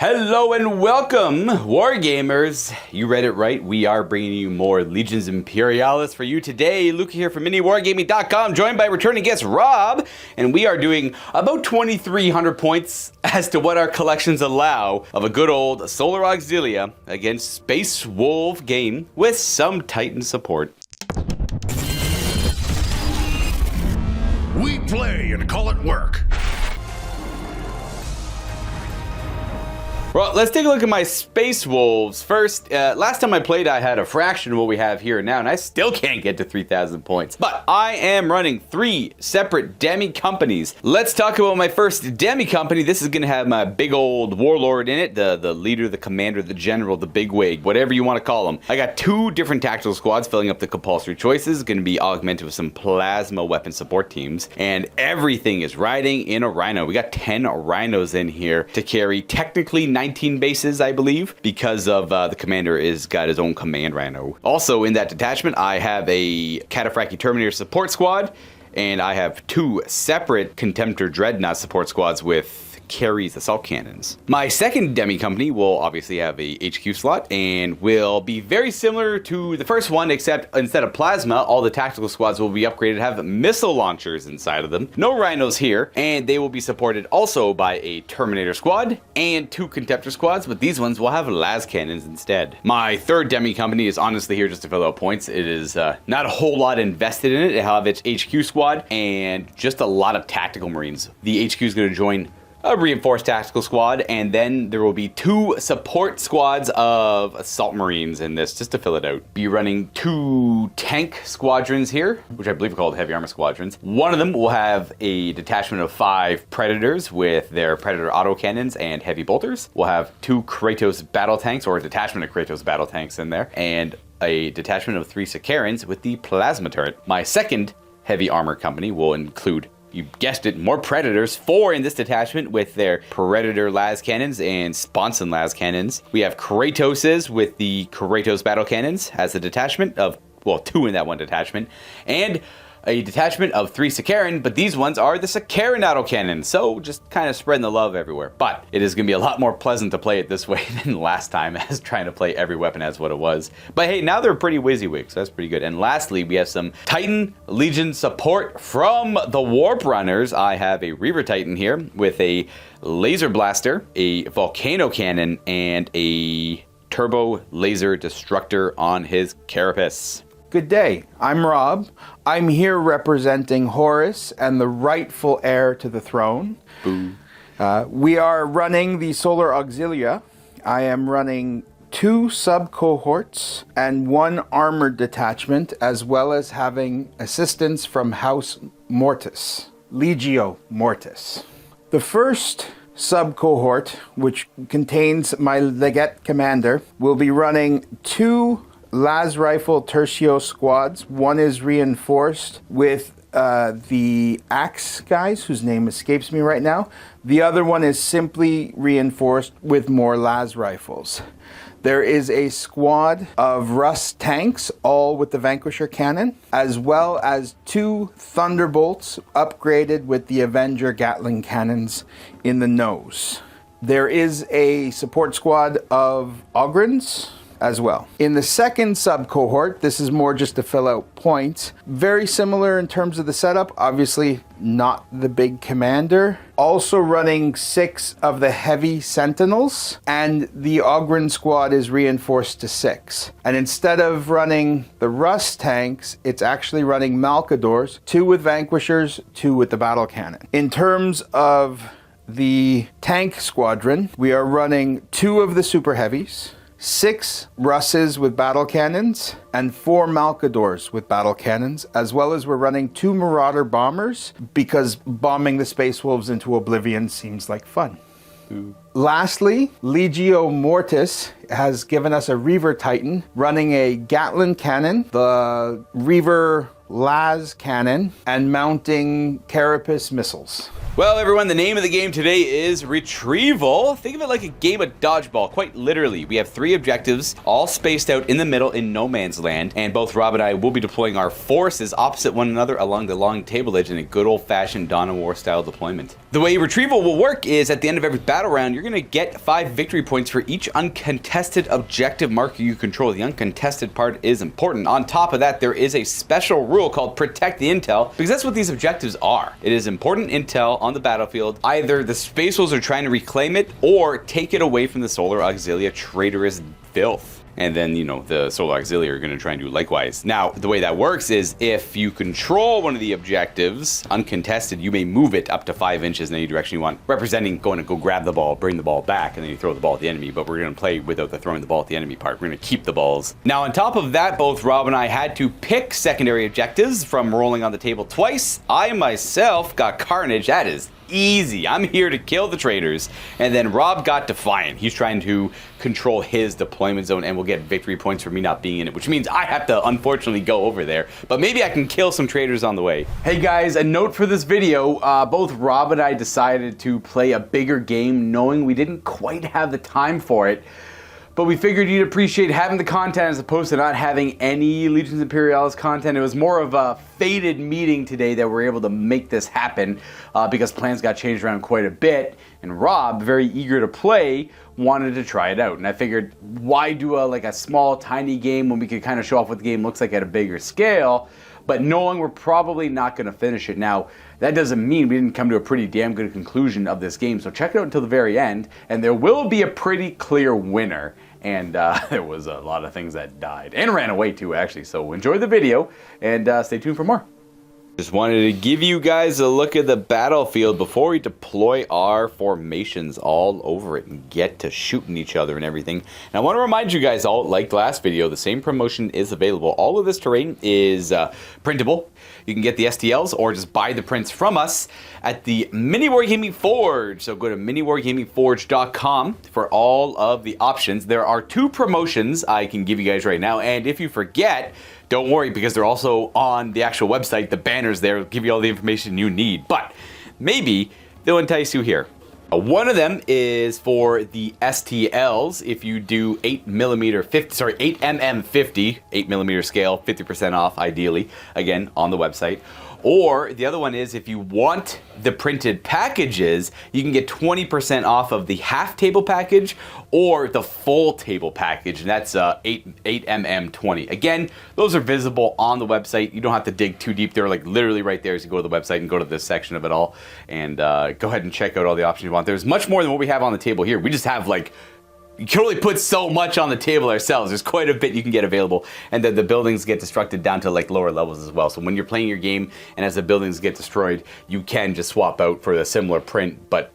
Hello and welcome, Wargamers. You read it right. We are bringing you more Legions Imperialis for you today. Luka here from MiniWarGaming.com, joined by returning guest Rob, and we are doing about 2,300 points as to what our collections allow of a good old Solar Auxilia against Space Wolf game with some Titan support. We play and call it work. Well, let's take a look at my Space Wolves. First, last time I played, I had a fraction of what we have here now, and I still can't get to 3,000 points. But I am running 3 separate demi companies. Let's talk about my first demi company. This is going to have my big old warlord in it, the leader, the commander, the general, the bigwig, whatever you want to call him. I got 2 different tactical squads filling up the compulsory choices, going to be augmented with some plasma weapon support teams, and everything is riding in a rhino. We got 10 rhinos in here to carry technically 19 bases, I believe, because of the commander is got his own command rhino. Also in that detachment, I have a Cataphractii Terminator support squad, and I have 2 separate Contemptor Dreadnought support squads with carries assault cannons. My second demi company will obviously have a HQ slot and will be very similar to the first one, except instead of plasma, all the tactical squads will be upgraded to have missile launchers inside of them. No rhinos here, and they will be supported also by a Terminator squad and 2 Contemptor squads, but these ones will have las cannons instead. My third demi company is honestly here just to fill out points. It is not a whole lot invested in it. It will have its HQ squad and just a lot of tactical marines. The HQ is going to join a reinforced tactical squad, and then there will be 2 support squads of assault marines in this, just to fill it out. Be running 2 tank squadrons here, which I believe are called heavy armor squadrons. One of them will have a detachment of 5 predators with their predator autocannons and heavy bolters. We'll have 2 Kratos battle tanks, or a detachment of Kratos battle tanks in there, and a detachment of 3 Sicarans with the plasma turret. My second heavy armor company will include, you guessed it, more Predators, 4 in this detachment with their Predator las cannons and Sponson las cannons. We have Kratoses with the Kratos battle cannons as a detachment of, well, 2 in that one detachment, and a detachment of 3 Sicaran, but these ones are the Sicaran autocannons, so just kind of spreading the love everywhere. But it is going to be a lot more pleasant to play it this way than last time, as trying to play every weapon as what it was. But hey, now they're pretty WYSIWYG, so that's pretty good. And lastly, we have some Titan Legion support from the Warp Runners. I have a Reaver Titan here with a laser blaster, a volcano cannon, and a turbo laser destructor on his carapace. Good day, I'm Rob. I'm here representing Horus and the rightful heir to the throne. Boo. We are running the Solar Auxilia. I am running 2 sub-cohorts and 1 armored detachment, as well as having assistance from House Mortis, Legio Mortis. The first sub-cohort, which contains my Legate commander, will be running 2 las rifle tercio squads. 1 is reinforced with the axe guys, whose name escapes me right now. The other one is simply reinforced with more las rifles. There is a squad of Rust tanks, all with the Vanquisher cannon, as well as 2 Thunderbolts upgraded with the Avenger Gatling cannons in the nose. There is a support squad of Ogrins as well. In the second sub-cohort, this is more just to fill out points. Very similar in terms of the setup, obviously not the big commander. Also running 6 of the heavy sentinels, and the Ogren squad is reinforced to 6. And instead of running the Rust tanks, it's actually running Malkadors, 2 with Vanquishers, 2 with the battle cannon. In terms of the tank squadron, we are running 2 of the super heavies, 6 Russes with battle cannons, and 4 Malkadors with battle cannons, as well as we're running 2 Marauder bombers, because bombing the Space Wolves into oblivion seems like fun. Ooh. Lastly, Legio Mortis has given us a Reaver Titan running a Gatling cannon, the Reaver las cannon, and mounting Carapace missiles. Well, everyone, the name of the game today is Retrieval. Think of it like a game of dodgeball, quite literally. We have 3 objectives, all spaced out in the middle in no man's land, and both Rob and I will be deploying our forces opposite one another along the long table edge in a good old-fashioned Dawn of War style deployment. The way Retrieval will work is at the end of every battle round, you're going to get 5 victory points for each uncontested objective marker you control. The uncontested part is important. On top of that, there is a special rule called Protect the Intel, because that's what these objectives are. It is important intel on the battlefield. Either the Space Wolves are trying to reclaim it or take it away from the Solar Auxilia traitorous filth. And then, you know, the Solar Auxilia are going to try and do likewise. Now, the way that works is if you control one of the objectives, uncontested, you may move it up to 5 inches in any direction you want, representing going to go grab the ball, bring the ball back, and then you throw the ball at the enemy. But we're going to play without the throwing the ball at the enemy part. We're going to keep the balls. Now, on top of that, both Rob and I had to pick secondary objectives from rolling on the table twice. I myself got Carnage. That is easy. I'm here to kill the traitors. And then Rob got Defiant. He's trying to control his deployment zone and will get victory points for me not being in it, which means I have to unfortunately go over there. But maybe I can kill some traitors on the way. Hey guys, a note for this video. Both Rob and I decided to play a bigger game knowing we didn't quite have the time for it. But we figured you'd appreciate having the content as opposed to not having any Legions Imperialis content. It was more of a fated meeting today that we're able to make this happen because plans got changed around quite a bit. And Rob, very eager to play, wanted to try it out. And I figured, why do a small, tiny game when we could kind of show off what the game looks like at a bigger scale? But knowing we're probably not going to finish it. Now, that doesn't mean we didn't come to a pretty damn good conclusion of this game. So check it out until the very end, and there will be a pretty clear winner. And there was a lot of things that died and ran away too, actually. So enjoy the video and stay tuned for more. Just wanted to give you guys a look at the battlefield before we deploy our formations all over it and get to shooting each other and everything. And I want to remind you guys all, like last video, the same promotion is available. All of this terrain is printable. You can get the STLs or just buy the prints from us at the MiniWarGaming Forge. So go to MiniWarGamingForge.com for all of the options. There are 2 promotions I can give you guys right now. And if you forget, don't worry, because they're also on the actual website. The banners there will give you all the information you need. But maybe they'll entice you here. One of them is for the STLs. If you do 8mm 50, 8mm scale, 50% off ideally, again, on the website. Or the other one is if you want the printed packages, you can get 20% off of the half table package or the full table package, and that's 8mm 20. Again, those are visible on the website. You don't have to dig too deep. They're like literally right there as you go to the website and go to this section of it all, and go ahead and check out all the options you want. There's much more than what we have on the table here. We just have you can only put so much on the table ourselves. There's quite a bit you can get available, and the buildings get destructed down to lower levels as well. So when you're playing your game and as the buildings get destroyed, you can just swap out for a similar print, but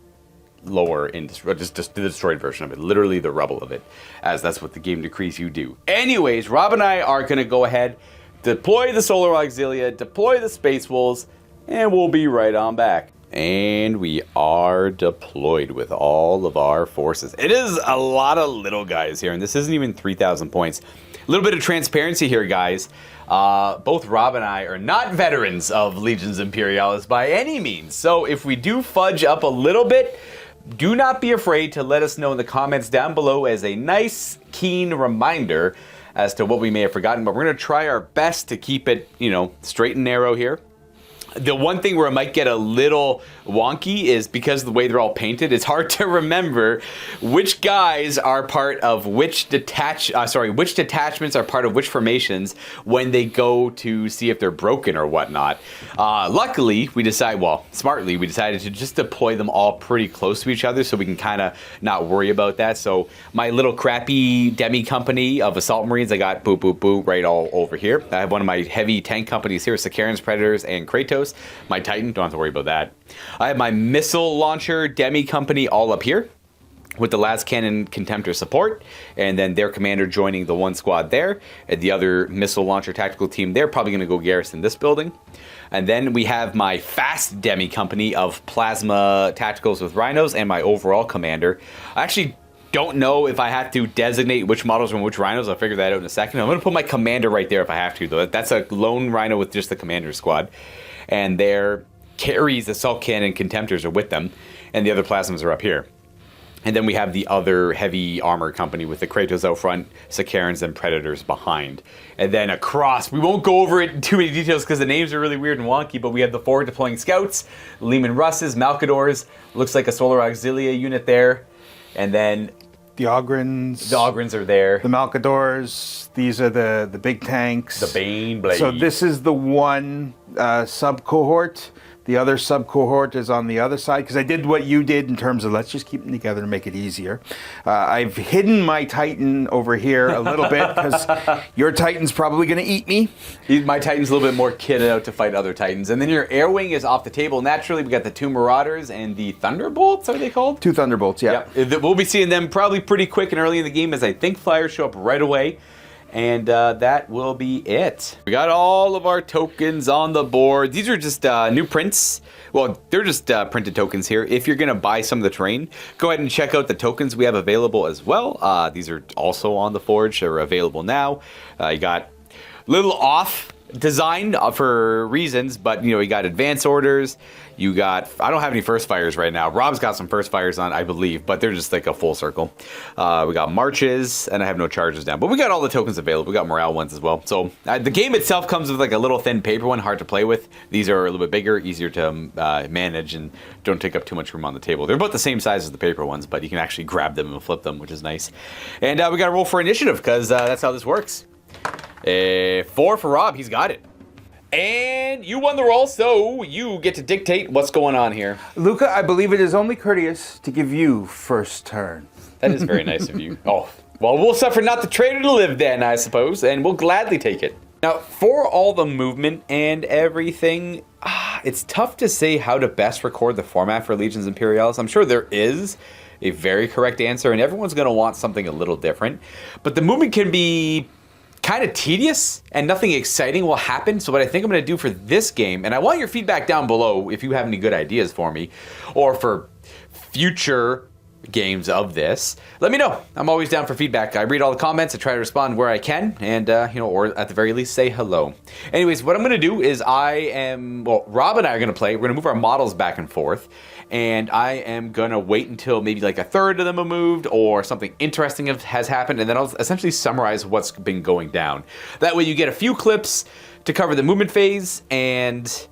lower in just the destroyed version of it, literally the rubble of it, as that's what the game decrees you do. Anyways, Rob and I are going to go ahead, deploy the Solar Auxilia, deploy the Space Wolves, and we'll be right on back. And we are deployed with all of our forces. It is a lot of little guys here, and this isn't even 3,000 points. A little bit of transparency here, guys. Both Rob and I are not veterans of Legions Imperialis by any means. So if we do fudge up a little bit, do not be afraid to let us know in the comments down below as a nice, keen reminder as to what we may have forgotten. But we're going to try our best to keep it, straight and narrow here. The one thing where it might get a little wonky is because of the way they're all painted, it's hard to remember which guys are part of which which detachments are part of which formations when they go to see if they're broken or whatnot. Luckily, smartly, we decided to just deploy them all pretty close to each other so we can kind of not worry about that. So my little crappy demi company of Assault Marines, I got boop right all over here. I have one of my heavy tank companies here, Sikaran's Predators and Kratos. My Titan, don't have to worry about that. I have my missile launcher demi company all up here with the Las Cannon Contemptor support, and then their commander joining the one squad there, and the other missile launcher tactical team, they're probably going to go garrison this building. And then we have my fast demi company of plasma tacticals with rhinos and my overall commander. I actually don't know if I have to designate which models from which rhinos. I'll figure that out in a second. I'm going to put my commander right there if I have to, though. That's a lone rhino with just the commander squad. And there carries, assault cannon, contemptors are with them, and the other plasmas are up here. And then we have the other heavy armor company with the Kratos out front, Sicarans, and Predators behind. And then across, we won't go over it in too many details because the names are really weird and wonky, but we have the forward deploying scouts, Leman Russes, Malkadors, looks like a Solar Auxilia unit there. And then The Ogrins. the Ogrins are there. The Malkadors. These are the big tanks. The Bane Blade. So this is the one sub-cohort. The other sub-cohort is on the other side, because I did what you did in terms of let's just keep them together to make it easier. I've hidden my Titan over here a little bit, because your Titan's probably going to eat me. My Titan's a little bit more kitted out to fight other Titans. And then your Air Wing is off the table. Naturally, we got the 2 Marauders and the Thunderbolts, are they called? 2 Thunderbolts, yeah. Yep. We'll be seeing them probably pretty quick and early in the game, as I think flyers show up right away. And that will be it. We got all of our tokens on the board. These are just new prints. Well, they're just printed tokens here. If you're going to buy some of the terrain, go ahead and check out the tokens we have available as well. These are also on the Forge. They're available now. You got a little off design for reasons, but you got advance orders. You got, I don't have any first fires right now. Rob's got some first fires on, I believe, but they're just like a full circle. We got marches, and I have no charges down, but we got all the tokens available. We got morale ones as well. So the game itself comes with like a little thin paper one, hard to play with. These are a little bit bigger, easier to manage, and don't take up too much room on the table. They're about the same size as the paper ones, but you can actually grab them and flip them, which is nice. And we got to roll for initiative, because that's how this works. 4 for Rob, he's got it. And you won the roll, so you get to dictate what's going on here. Luka, I believe it is only courteous to give you first turn. That is very nice of you. Oh, well, we'll suffer not the traitor to live then, I suppose, and we'll gladly take it. Now, for all the movement and everything, it's tough to say how to best record the format for Legions Imperialis. I'm sure there is a very correct answer, and everyone's going to want something a little different. But the movement can be kind of tedious, and nothing exciting will happen. So what I think I'm going to do for this game, and I want your feedback down below if you have any good ideas for me, or for future games of this, let me know. I'm always down for feedback. I read all the comments, I try to respond where I can, and or at the very least say hello. Anyways, what I'm going to do is Rob and I are going to play. We're going to move our models back and forth, and I am going to wait until maybe like a third of them are moved or something interesting has happened, and then I'll essentially summarize what's been going down. That way you get a few clips to cover the movement phase and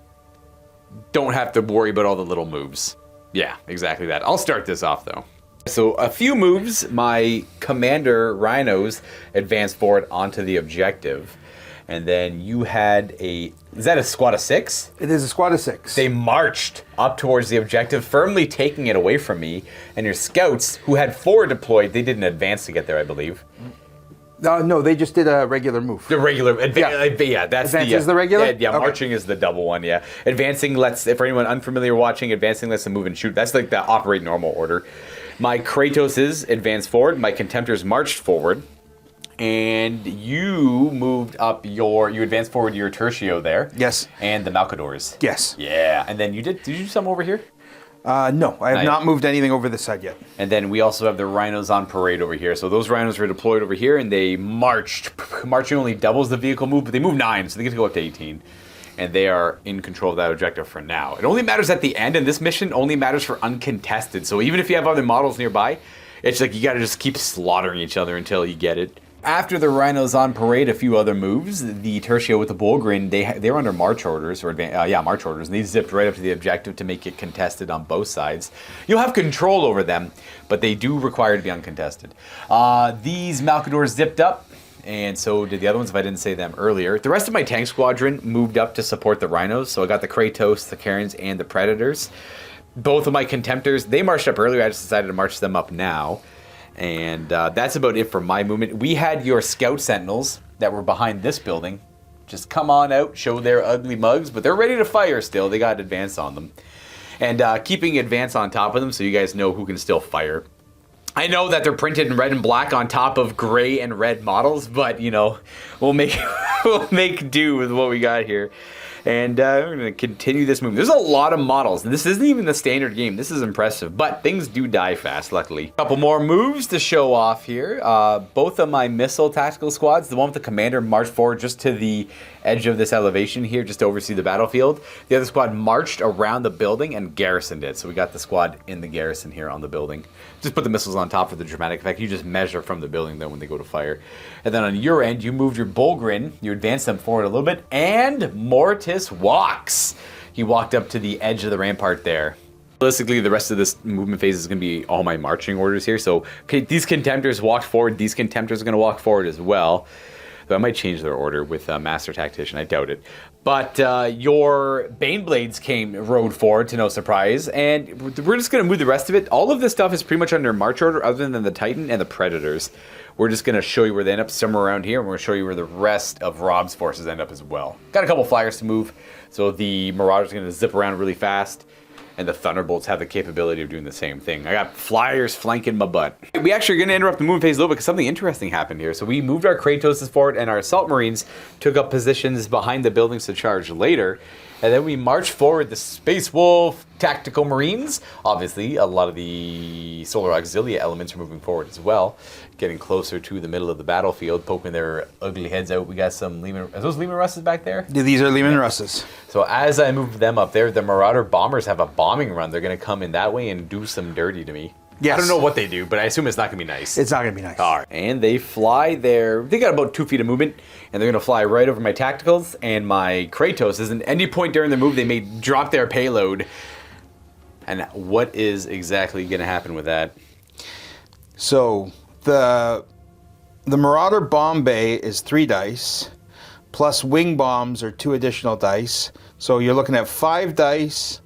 don't have to worry about all the little moves. Yeah, exactly that. I'll start this off though. So a few moves, my commander rhinos advanced forward onto the objective. And then you had is that a squad of 6? It is a squad of 6. They marched up towards the objective, firmly taking it away from me. And your scouts, who had 4 deployed, they didn't advance to get there, I believe. No, they just did a regular move. The regular, yeah, that's Advance is the regular? Yeah, Okay. Marching is the double one, yeah. Advancing for anyone unfamiliar watching, advancing lets them move and shoot. That's like the operate normal order. My Kratoses advanced forward, my Contemptors marched forward, and you moved up you advanced forward your Tertio there. Yes. And the Malkadors. Yes. Yeah, and then did you do some over here? No, I have not moved anything over this side yet. And then we also have the rhinos on parade over here. So those rhinos were deployed over here, and they marched. Marching only doubles the vehicle move, but they move 9, so they get to go up to 18. And they are in control of that objective for now. It only matters at the end, and this mission only matters for uncontested. So even if you have other models nearby, it's like you gotta just keep slaughtering each other until you get it. After the rhinos on parade, a few other moves. The Tertio with the Bullgrin, they were under march orders, march orders, and they zipped right up to the objective to make it contested on both sides. You'll have control over them, but they do require to be uncontested. These Malkadors zipped up, and so did the other ones if I didn't say them earlier. The rest of my tank squadron moved up to support the rhinos, so I got the Kratos, the Karens, and the Predators. Both of my Contemptors, they marched up earlier, I just decided to march them up now. And that's about it for my movement. We had your Scout Sentinels that were behind this building just come on out, show their ugly mugs, but they're ready to fire still. They got advance on them. And keeping advance on top of them so you guys know who can still fire. I know that they're printed in red and black on top of gray and red models, but we'll make do with what we got here. And we're going to continue this movie. There's a lot of models. And this isn't even the standard game. This is impressive. But things do die fast, luckily. A couple more moves to show off here. Both of my missile tactical squads, the one with the commander marched forward just to the edge of this elevation here, just to oversee the battlefield. The other squad marched around the building and garrisoned it. So we got the squad in the garrison here on the building. Just put the missiles on top for the dramatic effect. You just measure from the building then when they go to fire. And then on your end, you moved your Bullgrin, you advance them forward a little bit, and Mortis walks. He walked up to the edge of the rampart there. Realistically, the rest of this movement phase is going to be all my marching orders here. So these Contemptors walked forward. These Contemptors are going to walk forward as well. Though I might change their order with Master Tactician. I doubt it. But your Baneblades rode forward to no surprise. And we're just going to move the rest of it. All of this stuff is pretty much under march order other than the Titan and the Predators. We're just going to show you where they end up somewhere around here. And we're going to show you where the rest of Rob's forces end up as well. Got a couple flyers to move. So the Marauder's going to zip around really fast. And the Thunderbolts have the capability of doing the same thing. I got flyers flanking my butt. We actually are going to interrupt the movement phase a little bit because something interesting happened here. So we moved our Kratoses forward and our Assault Marines took up positions behind the buildings to charge later. And then we marched forward the Space Wolf Tactical Marines. Obviously, a lot of the Solar Auxilia elements are moving forward as well. Getting closer to the middle of the battlefield, poking their ugly heads out. We got some Lehman... Are those Lehman Russes back there? Yeah, these are Lehman Russes. So as I move them up there, the Marauder Bombers have a bombing run. They're going to come in that way and do some dirty to me. Yes. I don't know what they do, but I assume it's not going to be nice. It's not going to be nice. All right. And they fly there. They got about 2 feet of movement, and they're going to fly right over my Tacticals and my Kratos. At any point during the move, they may drop their payload. And what is exactly going to happen with that? So the Marauder Bomb Bay is 3 dice, plus wing bombs are 2 additional dice. So you're looking at 5 dice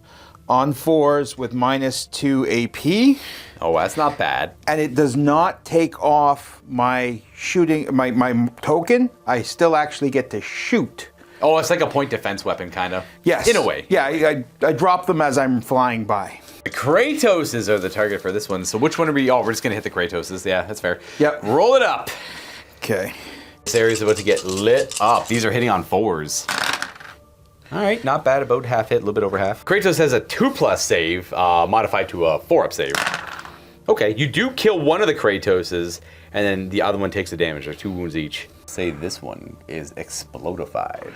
on 4s with -2 AP. Oh, that's not bad. And it does not take off my shooting, my token. I still actually get to shoot. Oh, it's like a point defense weapon, kind of. Yes. In a way. Yeah, I drop them as I'm flying by. The Kratoses are the target for this one. So which one are we? Oh, we're just going to hit the Kratoses. Yeah, that's fair. Yep. Roll it up. Okay. This area's about to get lit up. These are hitting on 4s. All right, not bad. About half hit, a little bit over half. Kratos has a 2+ save, modified to a 4-up save. Okay, you do kill one of the Kratoses, and then the other one takes the damage. There's 2 wounds each. Say this one is explodified.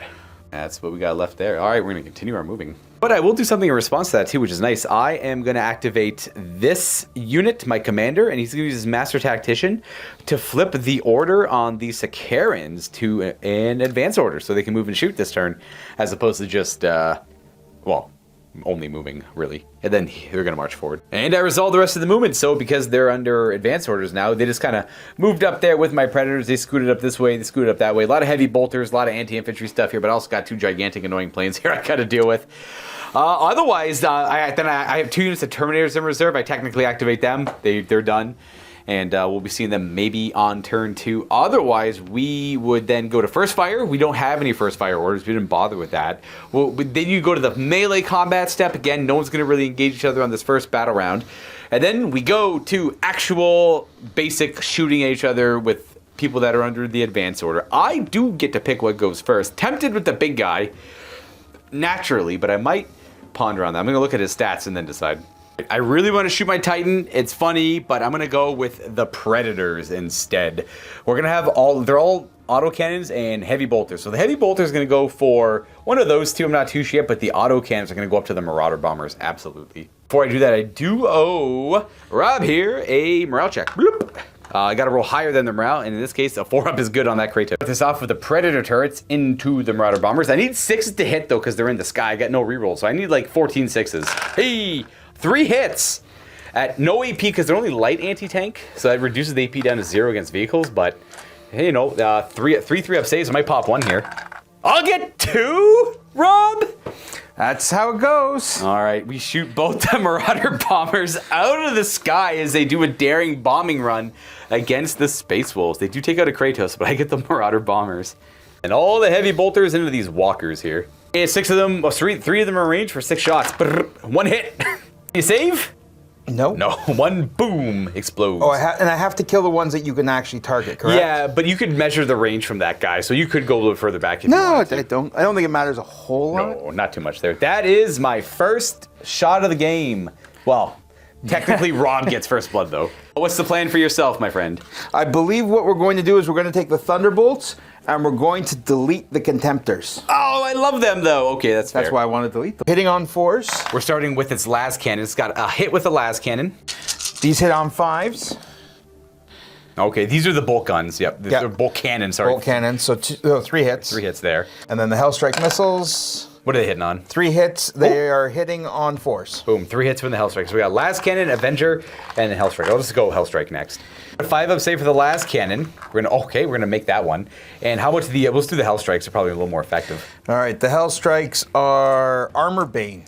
That's what we got left there. All right, we're going to continue our moving. But I will do something in response to that too, which is nice. I am going to activate this unit, my commander, and he's going to use his Master Tactician to flip the order on the Sakarans to an advance order so they can move and shoot this turn, as opposed to just, well, only moving, really. And then they're going to march forward. And I resolved the rest of the movement, so because they're under advance orders now, they just kind of moved up there with my Predators. They scooted up this way, they scooted up that way. A lot of heavy bolters, a lot of anti-infantry stuff here, but I also got 2 gigantic annoying planes here I got to deal with. Otherwise, I have 2 units of Terminators in reserve. I technically activate them. They're done. And we'll be seeing them maybe on turn 2. Otherwise, we would then go to first fire. We don't have any first fire orders. We didn't bother with that. Well, then you go to the melee combat step. Again, no one's going to really engage each other on this first battle round. And then we go to actual basic shooting at each other with people that are under the advance order. I do get to pick what goes first. Tempted with the big guy, naturally, but I might ponder on that. I'm going to look at his stats and then decide. I really want to shoot my Titan. It's funny, but I'm going to go with the Predators instead. We're going to have they're all autocannons and heavy bolters. So the heavy bolter is going to go for one of those 2. I'm not too sure yet, but the autocannons are going to go up to the Marauder Bombers. Absolutely. Before I do that, I do owe Rob here a morale check. Bloop. I got to roll higher than the morale, and in this case, a 4-up is good on that Kratos. Put this off with the Predator turrets into the Marauder Bombers. I need 6s to hit, though, because they're in the sky. I got no reroll, so I need like 14 6s. Hey! 3 hits at no AP because they're only light anti-tank, so that reduces the AP down to 0 against vehicles. But hey, you know, 3-up saves. I might pop 1 here. I'll get 2, Rob. That's how it goes. All right, we shoot both the Marauder Bombers out of the sky as they do a daring bombing run against the Space Wolves. They do take out a Kratos, but I get the Marauder Bombers and all the heavy bolters into these walkers here. And 6 of them, 3 of them are in range for 6 shots. 1 hit. You save? No. No, one boom explodes. Oh, and I have to kill the ones that you can actually target, correct? Yeah, but you could measure the range from that guy, so you could go a little further back if you No, wanted to. I don't. I don't think it matters a whole lot. No, not too much there. That is my first shot of the game. Well, technically Rob gets first blood, though. What's the plan for yourself, my friend? I believe what we're going to do is we're going to take the Thunderbolts and we're going to delete the Contemptors. Oh, I love them, though. Okay, that's fair. That's why I want to delete them. Hitting on 4s. We're starting with its las cannon. It's got a hit with the las cannon. These hit on 5s. Okay, these are the bolt guns. Yep, these are bolt cannons. Sorry. Bolt cannons, so 3 hits. 3 hits there. And then the Hellstrike missiles. What are they hitting on? 3 hits. They are hitting on 4s. Boom, 3 hits from the Hellstrike. So we got las cannon, Avenger, and the Hellstrike. I'll just go Hellstrike next. 5 up save for the las cannon. We're gonna make that one. And how much let's do the Hellstrikes. They're probably a little more effective. All right, the Hellstrikes are Armor Bane,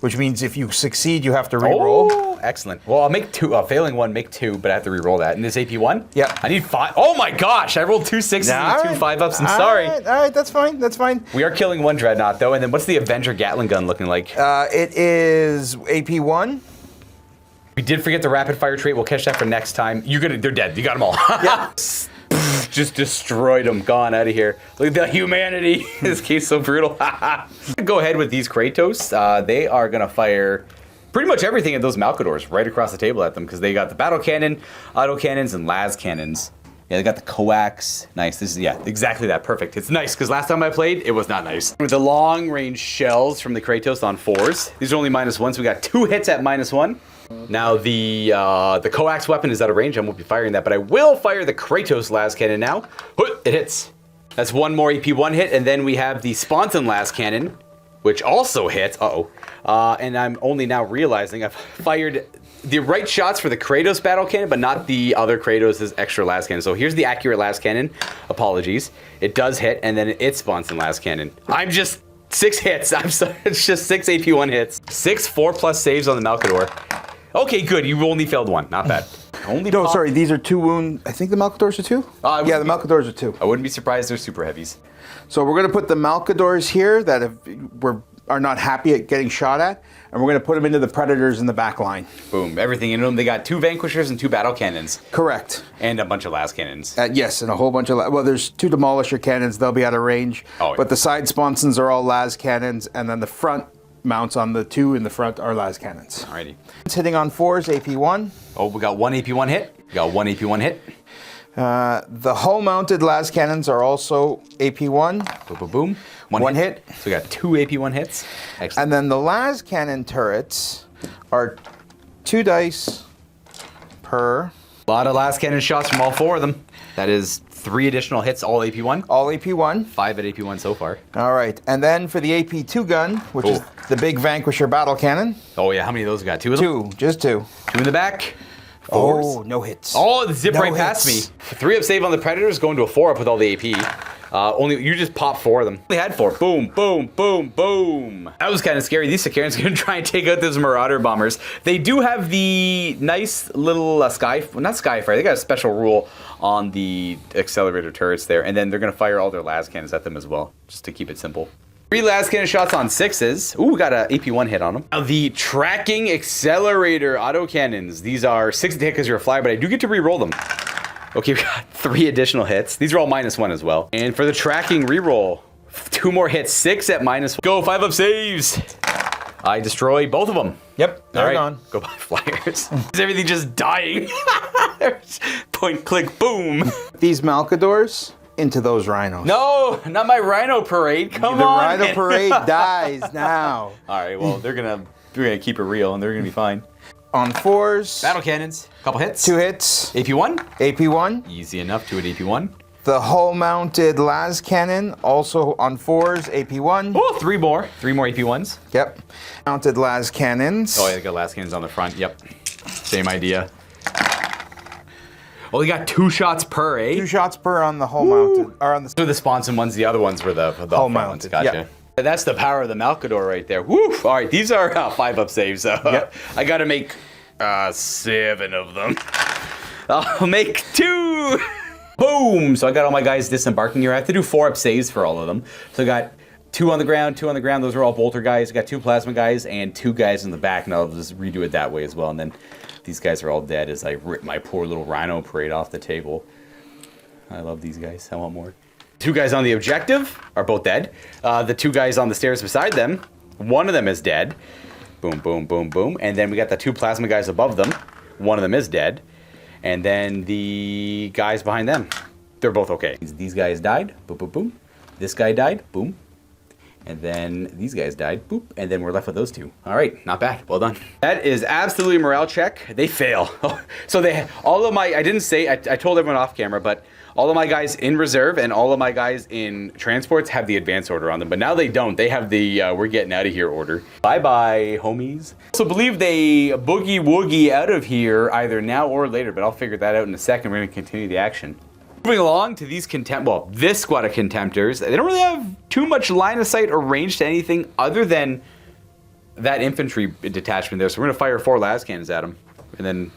which means if you succeed, you have to reroll. Oh, excellent. Well, I'll make 2. Failing 1, make 2, but I have to reroll that. And this AP1? Yeah. I need 5. Oh my gosh! I rolled 2 6s and 2 5-ups. I'm sorry. All right, that's fine. That's fine. We are killing 1 Dreadnought though. And then what's the Avenger Gatling gun looking like? It is AP1. We did forget the rapid fire trait. We'll catch that for next time. They're dead. You got them all. Yeah. Just destroyed them. Gone out of here. Look at the humanity. This case so brutal. Go ahead with these Kratos. They are gonna fire pretty much everything at those Malkadors right across the table at them because they got the battle cannon, auto cannons, and las cannons. Yeah, they got the coax. Nice. This is exactly that. Perfect. It's nice because last time I played, it was not nice. With the long range shells from the Kratos on 4s. These are only -1, so we got 2 hits at -1. Now the coax weapon is out of range. I won't be firing that, but I will fire the Kratos las cannon now. It hits. That's 1 more AP1 hit, and then we have the Sponson las cannon, which also hits. And I'm only now realizing I've fired the right shots for the Kratos battle cannon, but not the other Kratos' extra las cannon. So here's the accurate las cannon. Apologies. It does hit, and then it's Sponson las cannon. I'm just 6 hits. I'm sorry. It's just 6 AP1 hits. 6 4+ saves on the Malkador. Okay, good. You only failed 1. Not bad. Sorry. These are 2 wound. I think the Malkadors are 2. Yeah, the Malkadors are 2. I wouldn't be surprised they're super heavies. So we're going to put the Malkadors here that are not happy at getting shot at, and we're going to put them into the Predators in the back line. Boom. Everything in them. They got 2 Vanquishers and 2 battle cannons. Correct. And a bunch of las cannons. Yes, and a whole bunch of... Well, there's 2 Demolisher cannons. They'll be out of range. Oh, yeah. But the side sponsons are all las cannons, and then the front mounts on the 2 in the front are las cannons. Alrighty. It's hitting on 4s, AP1. Oh, we got 1 AP1 hit. We got 1 AP1 hit. The hull-mounted las cannons are also AP1. Boom, boom, boom. 1 hit. So we got 2 AP1 hits. Excellent. And then the las cannon turrets are 2 dice per. A lot of las cannon shots from all 4 of them. That is 3 additional hits, all AP1. All AP1. 5 at AP1 so far. All right. And then for the AP2 gun, which is the big Vanquisher battle cannon. Oh, yeah. How many of those we got? 2 of them? 2. Just 2. 2 in the back. 4s. Oh, no hits. Oh, the zip No right past me. hits. 3 up save on the Predators, going to a 4 up with all the AP. You just pop 4 of them. They had 4. Boom, boom, boom, boom. That was kind of scary. These Sicarans are going to try and take out those Marauder bombers. They do have the nice little not Skyfire. They got a special rule on the accelerator turrets there, and then they're going to fire all their las cannons at them as well, just to keep it simple. 3 las cannon shots on 6s. Ooh, got an AP1 hit on them. Now the tracking accelerator auto cannons. These are 6 to hit because you're a flyer, but I do get to re-roll them. Okay, we got 3 additional hits. These are all -1 as well. And for the tracking reroll, 2 more hits, 6 at -1. Go, 5 up saves. I destroy both of them. Yep, they're gone. Go buy flyers. Is everything just dying? Point, click, boom. These Malkadors into those rhinos. No, not my rhino parade. Come the on. The rhino parade dies now. All right, well, we're gonna keep it real, and they're gonna be fine. On 4s. Battle cannons, couple hits. 2 hits. AP1. AP1. Easy enough to an AP1. The hull-mounted las cannon, also on 4s, AP1. Oh, 3 more. 3 more AP1s. Yep. Mounted las cannons. Oh, yeah, they got las cannons on the front. Yep. Same idea. Oh, they got 2 shots per, eh? 2 shots per on the hull-mounted. Or on the. So the sponson ones, the other ones were the hull-mounted. Gotcha. Yep. That's the power of the Malkador right there. Woo! All right, these are 5-up saves. So Yep. I got to make 7 of them. I'll make 2. Boom! So I got all my guys disembarking here. I have to do 4-up saves for all of them. So I got 2 on the ground, 2 on the ground. Those are all bolter guys. Got 2 plasma guys and 2 guys in the back, and I'll just redo it that way as well. And then these guys are all dead as I rip my poor little rhino parade off the table. I love these guys. I want more. 2 guys on the objective are both dead. The 2 guys on the stairs beside them, one of them is dead. Boom, boom, boom, boom. And then we got the 2 plasma guys above them. One of them is dead. And then the guys behind them, they're both okay. These guys died. Boom, boom, boom. This guy died. Boom. And then these guys died, boop, and then we're left with those 2. All right, not bad, well done. That is absolutely a morale check. They fail. So all of my, I didn't say, I told everyone off camera, but all of my guys in reserve and all of my guys in transports have the advance order on them, but now they don't. They have the we're getting out of here order. Bye-bye, homies. So believe they boogie-woogie out of here either now or later, but I'll figure that out in a second. We're gonna continue the action. Moving along to these this squad of Contemptors, they don't really have too much line of sight or range to anything other than that infantry detachment there. So we're gonna fire 4 las cannons at them, and then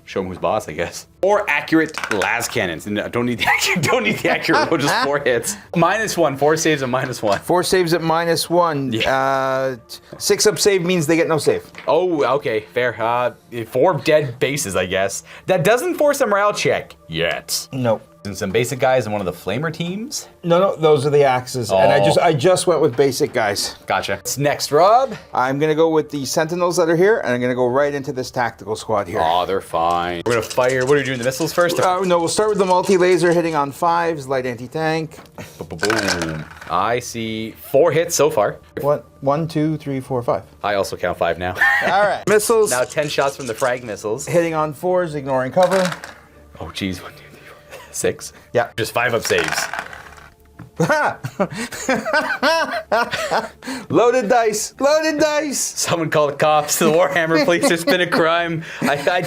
show them who's boss, I guess. 4 accurate las cannons. And don't need the accurate roll, just 4 hits. -1, 4 saves at -1. 4 saves at -1. Yeah. 6 up save means they get no save. Oh, okay, fair. 4 dead bases, I guess. That doesn't force a morale check yet. No. And some basic guys in one of the flamer teams. No, those are the axes. Oh. And I just went with basic guys. Gotcha. What's next, Rob? I'm gonna go with the sentinels that are here, and I'm gonna go right into this tactical squad here. Oh, they're fine. We're gonna fire. What are we doing? The missiles first? No, we'll start with the multi-laser hitting on 5s, light anti-tank. Boom. I see 4 hits so far. What? 1, 2, 3, 4, 5. I also count 5 now. All right. Missiles. Now 10 shots from the frag missiles. Hitting on 4s, ignoring cover. Oh, geez. 1, 2, 3, 4, 6. Yeah. Just 5 up saves. Loaded dice. Loaded dice. Someone call the cops to the Warhammer police. There's been a crime. I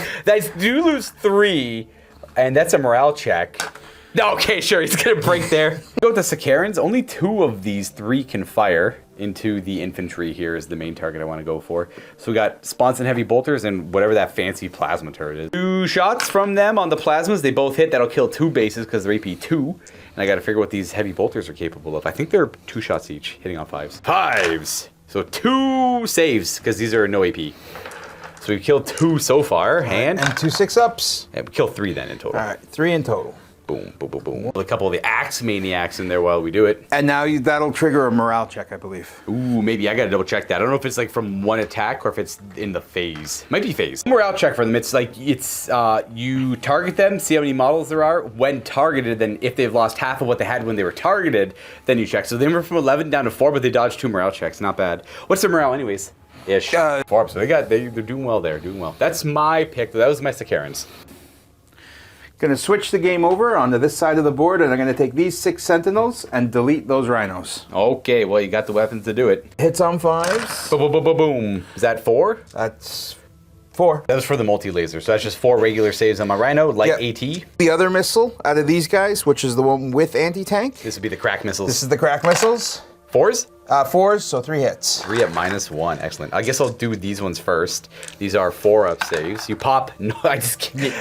do lose 3, and that's a morale check. Okay, sure, he's gonna break there. Go with the Sakarans. Only 2 of these 3 can fire into the infantry here is the main target I want to go for. So we got Sponson heavy bolters and whatever that fancy plasma turret is. 2 shots from them on the plasmas. They both hit. That'll kill 2 bases because they're AP 2. And I got to figure what these heavy bolters are capable of. I think they're 2 shots each, hitting on 5s. 5s. So 2 saves because these are no AP. So we've killed 2 so far, and 2 6-ups. Yeah, we killed 3 then in total. All right, 3 in total. Boom, boom, boom, boom. A couple of the axe maniacs in there while we do it. And now that'll trigger a morale check, I believe. Ooh, maybe I gotta double check that. I don't know if it's like from 1 attack or if it's in the phase. Might be phase. Morale check for them. It's like you target them, see how many models there are. When targeted, then if they've lost half of what they had when they were targeted, then you check. So they went from 11 down to 4, but they dodged 2 morale checks. Not bad. What's their morale, anyways? Ish. 4 up. So they're doing well there. Doing well. That's my pick. That was my Sakarans. Going to switch the game over onto this side of the board, and I'm going to take these 6 sentinels and delete those rhinos. Okay, well, you got the weapons to do it. Hits on 5s. Boom, boom, boom, boom, boom. Is that 4? That's 4. That was for the multi-laser, so that's just 4 regular saves on my rhino, like AT. The other missile out of these guys, which is the one with anti-tank. This would be the crack missiles. This is the crack missiles. 4s? 4s, so 3 hits. 3 at -1, excellent. I guess I'll do these ones first. These are 4-up saves. You pop, no, I just kidding.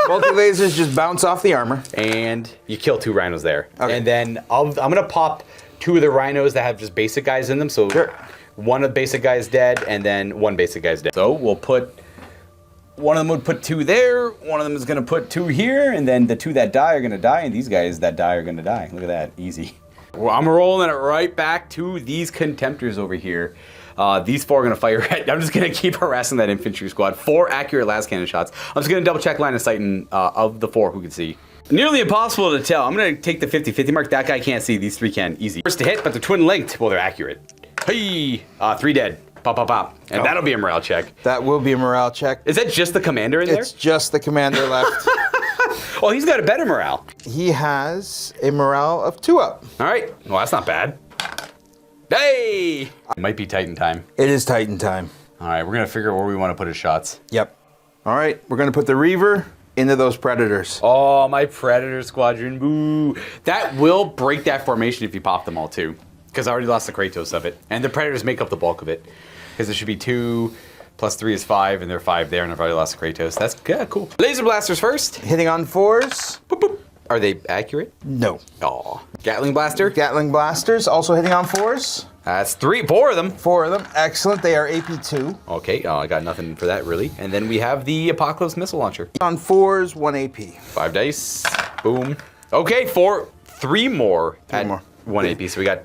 Multi-lasers just bounce off the armor. And you kill 2 rhinos there. Okay. And then I'm gonna pop 2 of the rhinos that have just basic guys in them, so sure. 1 of the basic guys dead, and then 1 basic guy's dead. So we'll put, one of them would put 2 there, one of them is gonna put 2 here, and then the 2 that die are gonna die, and these guys that die are gonna die. Look at that, easy. Well, I'm rolling it right back to these Contemptors over here. These 4 are going to fire at. I'm just going to keep harassing that infantry squad. 4 accurate las cannon shots. I'm just going to double check line of sight and, of the 4 who can see. Nearly impossible to tell. I'm going to take the 50-50 mark. That guy can't see. These 3 can. Easy. First to hit, but they're twin linked. Well, they're accurate. Hey! 3 dead. Pop, pop, pop. And that'll be a morale check. That will be a morale check. Is that just the commander in there? It's just the commander left. Oh, he's got a better morale. He has a morale of 2 up. All right. Well, that's not bad. Hey! It might be Titan time. It is Titan time. All right, we're going to figure out where we want to put his shots. Yep. All right, we're going to put the Reaver into those Predators. Oh, my Predator Squadron. Boo. That will break that formation if you pop them all, too. Because I already lost the Kratos of it. And the Predators make up the bulk of it. Because there should be 2... plus 3 is 5, and they're 5 there, and I've already lost the Kratos. That's cool. Laser blasters first. Hitting on 4s. Boop, boop. Are they accurate? No. Aw. Gatling blaster? Gatling blasters also hitting on 4s. That's 4 of them. 4 of them. Excellent. They are AP2. Okay, I got nothing for that really. And then we have the Apocalypse missile launcher. On 4s, 1 AP. 5 dice. Boom. Okay, 3 more at more. 1 AP. So we got,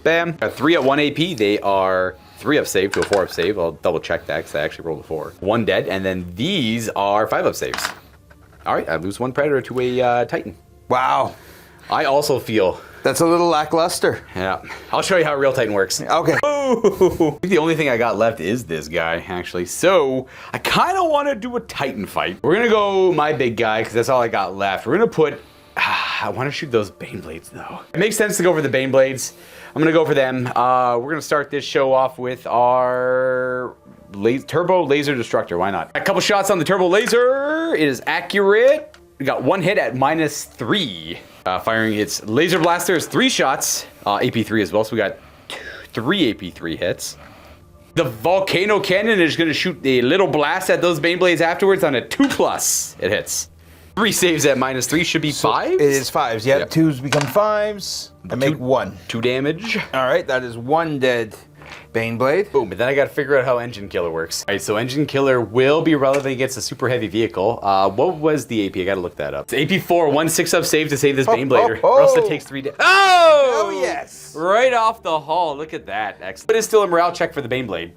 bam, got 3 at 1 AP. They are 3 up save to a 4 up save. I'll double check that because I actually rolled a 4. 1 dead, and then these are 5 up saves. All right, I lose 1 Predator to a Titan. Wow. I also feel... That's a little lackluster. Yeah. I'll show you how a real Titan works. Okay. Ooh. The only thing I got left is this guy, actually. So, I kind of want to do a Titan fight. We're going to go my big guy, because that's all I got left. We're going to put... I want to shoot those Baneblades, though. It makes sense to go for the Baneblades. I'm going to go for them. We're going to start this show off with our... Turbo Laser Destructor. Why not? A couple shots on the Turbo Laser. It is accurate. We got 1 hit at -3. Firing its laser blaster is 3 shots. AP3 as well, so we got 3 AP3 hits. The Volcano Cannon is going to shoot a little blast at those Baneblades afterwards on a 2+. It hits. 3 saves at -3 should be 5. It is 5s. Yep. Yep. 2s become 5s. I make 1. 2 damage. All right, that is 1 dead Baneblade. Boom, but then I gotta figure out how Engine Killer works. All right, so Engine Killer will be relevant against a super heavy vehicle. What was the AP? I gotta look that up. It's AP4, 1 6-up save to save this Baneblader, or else it takes 3 damage. Oh! Oh, yes. Right off the hull, look at that. Excellent. But it's still a morale check for the Baneblade.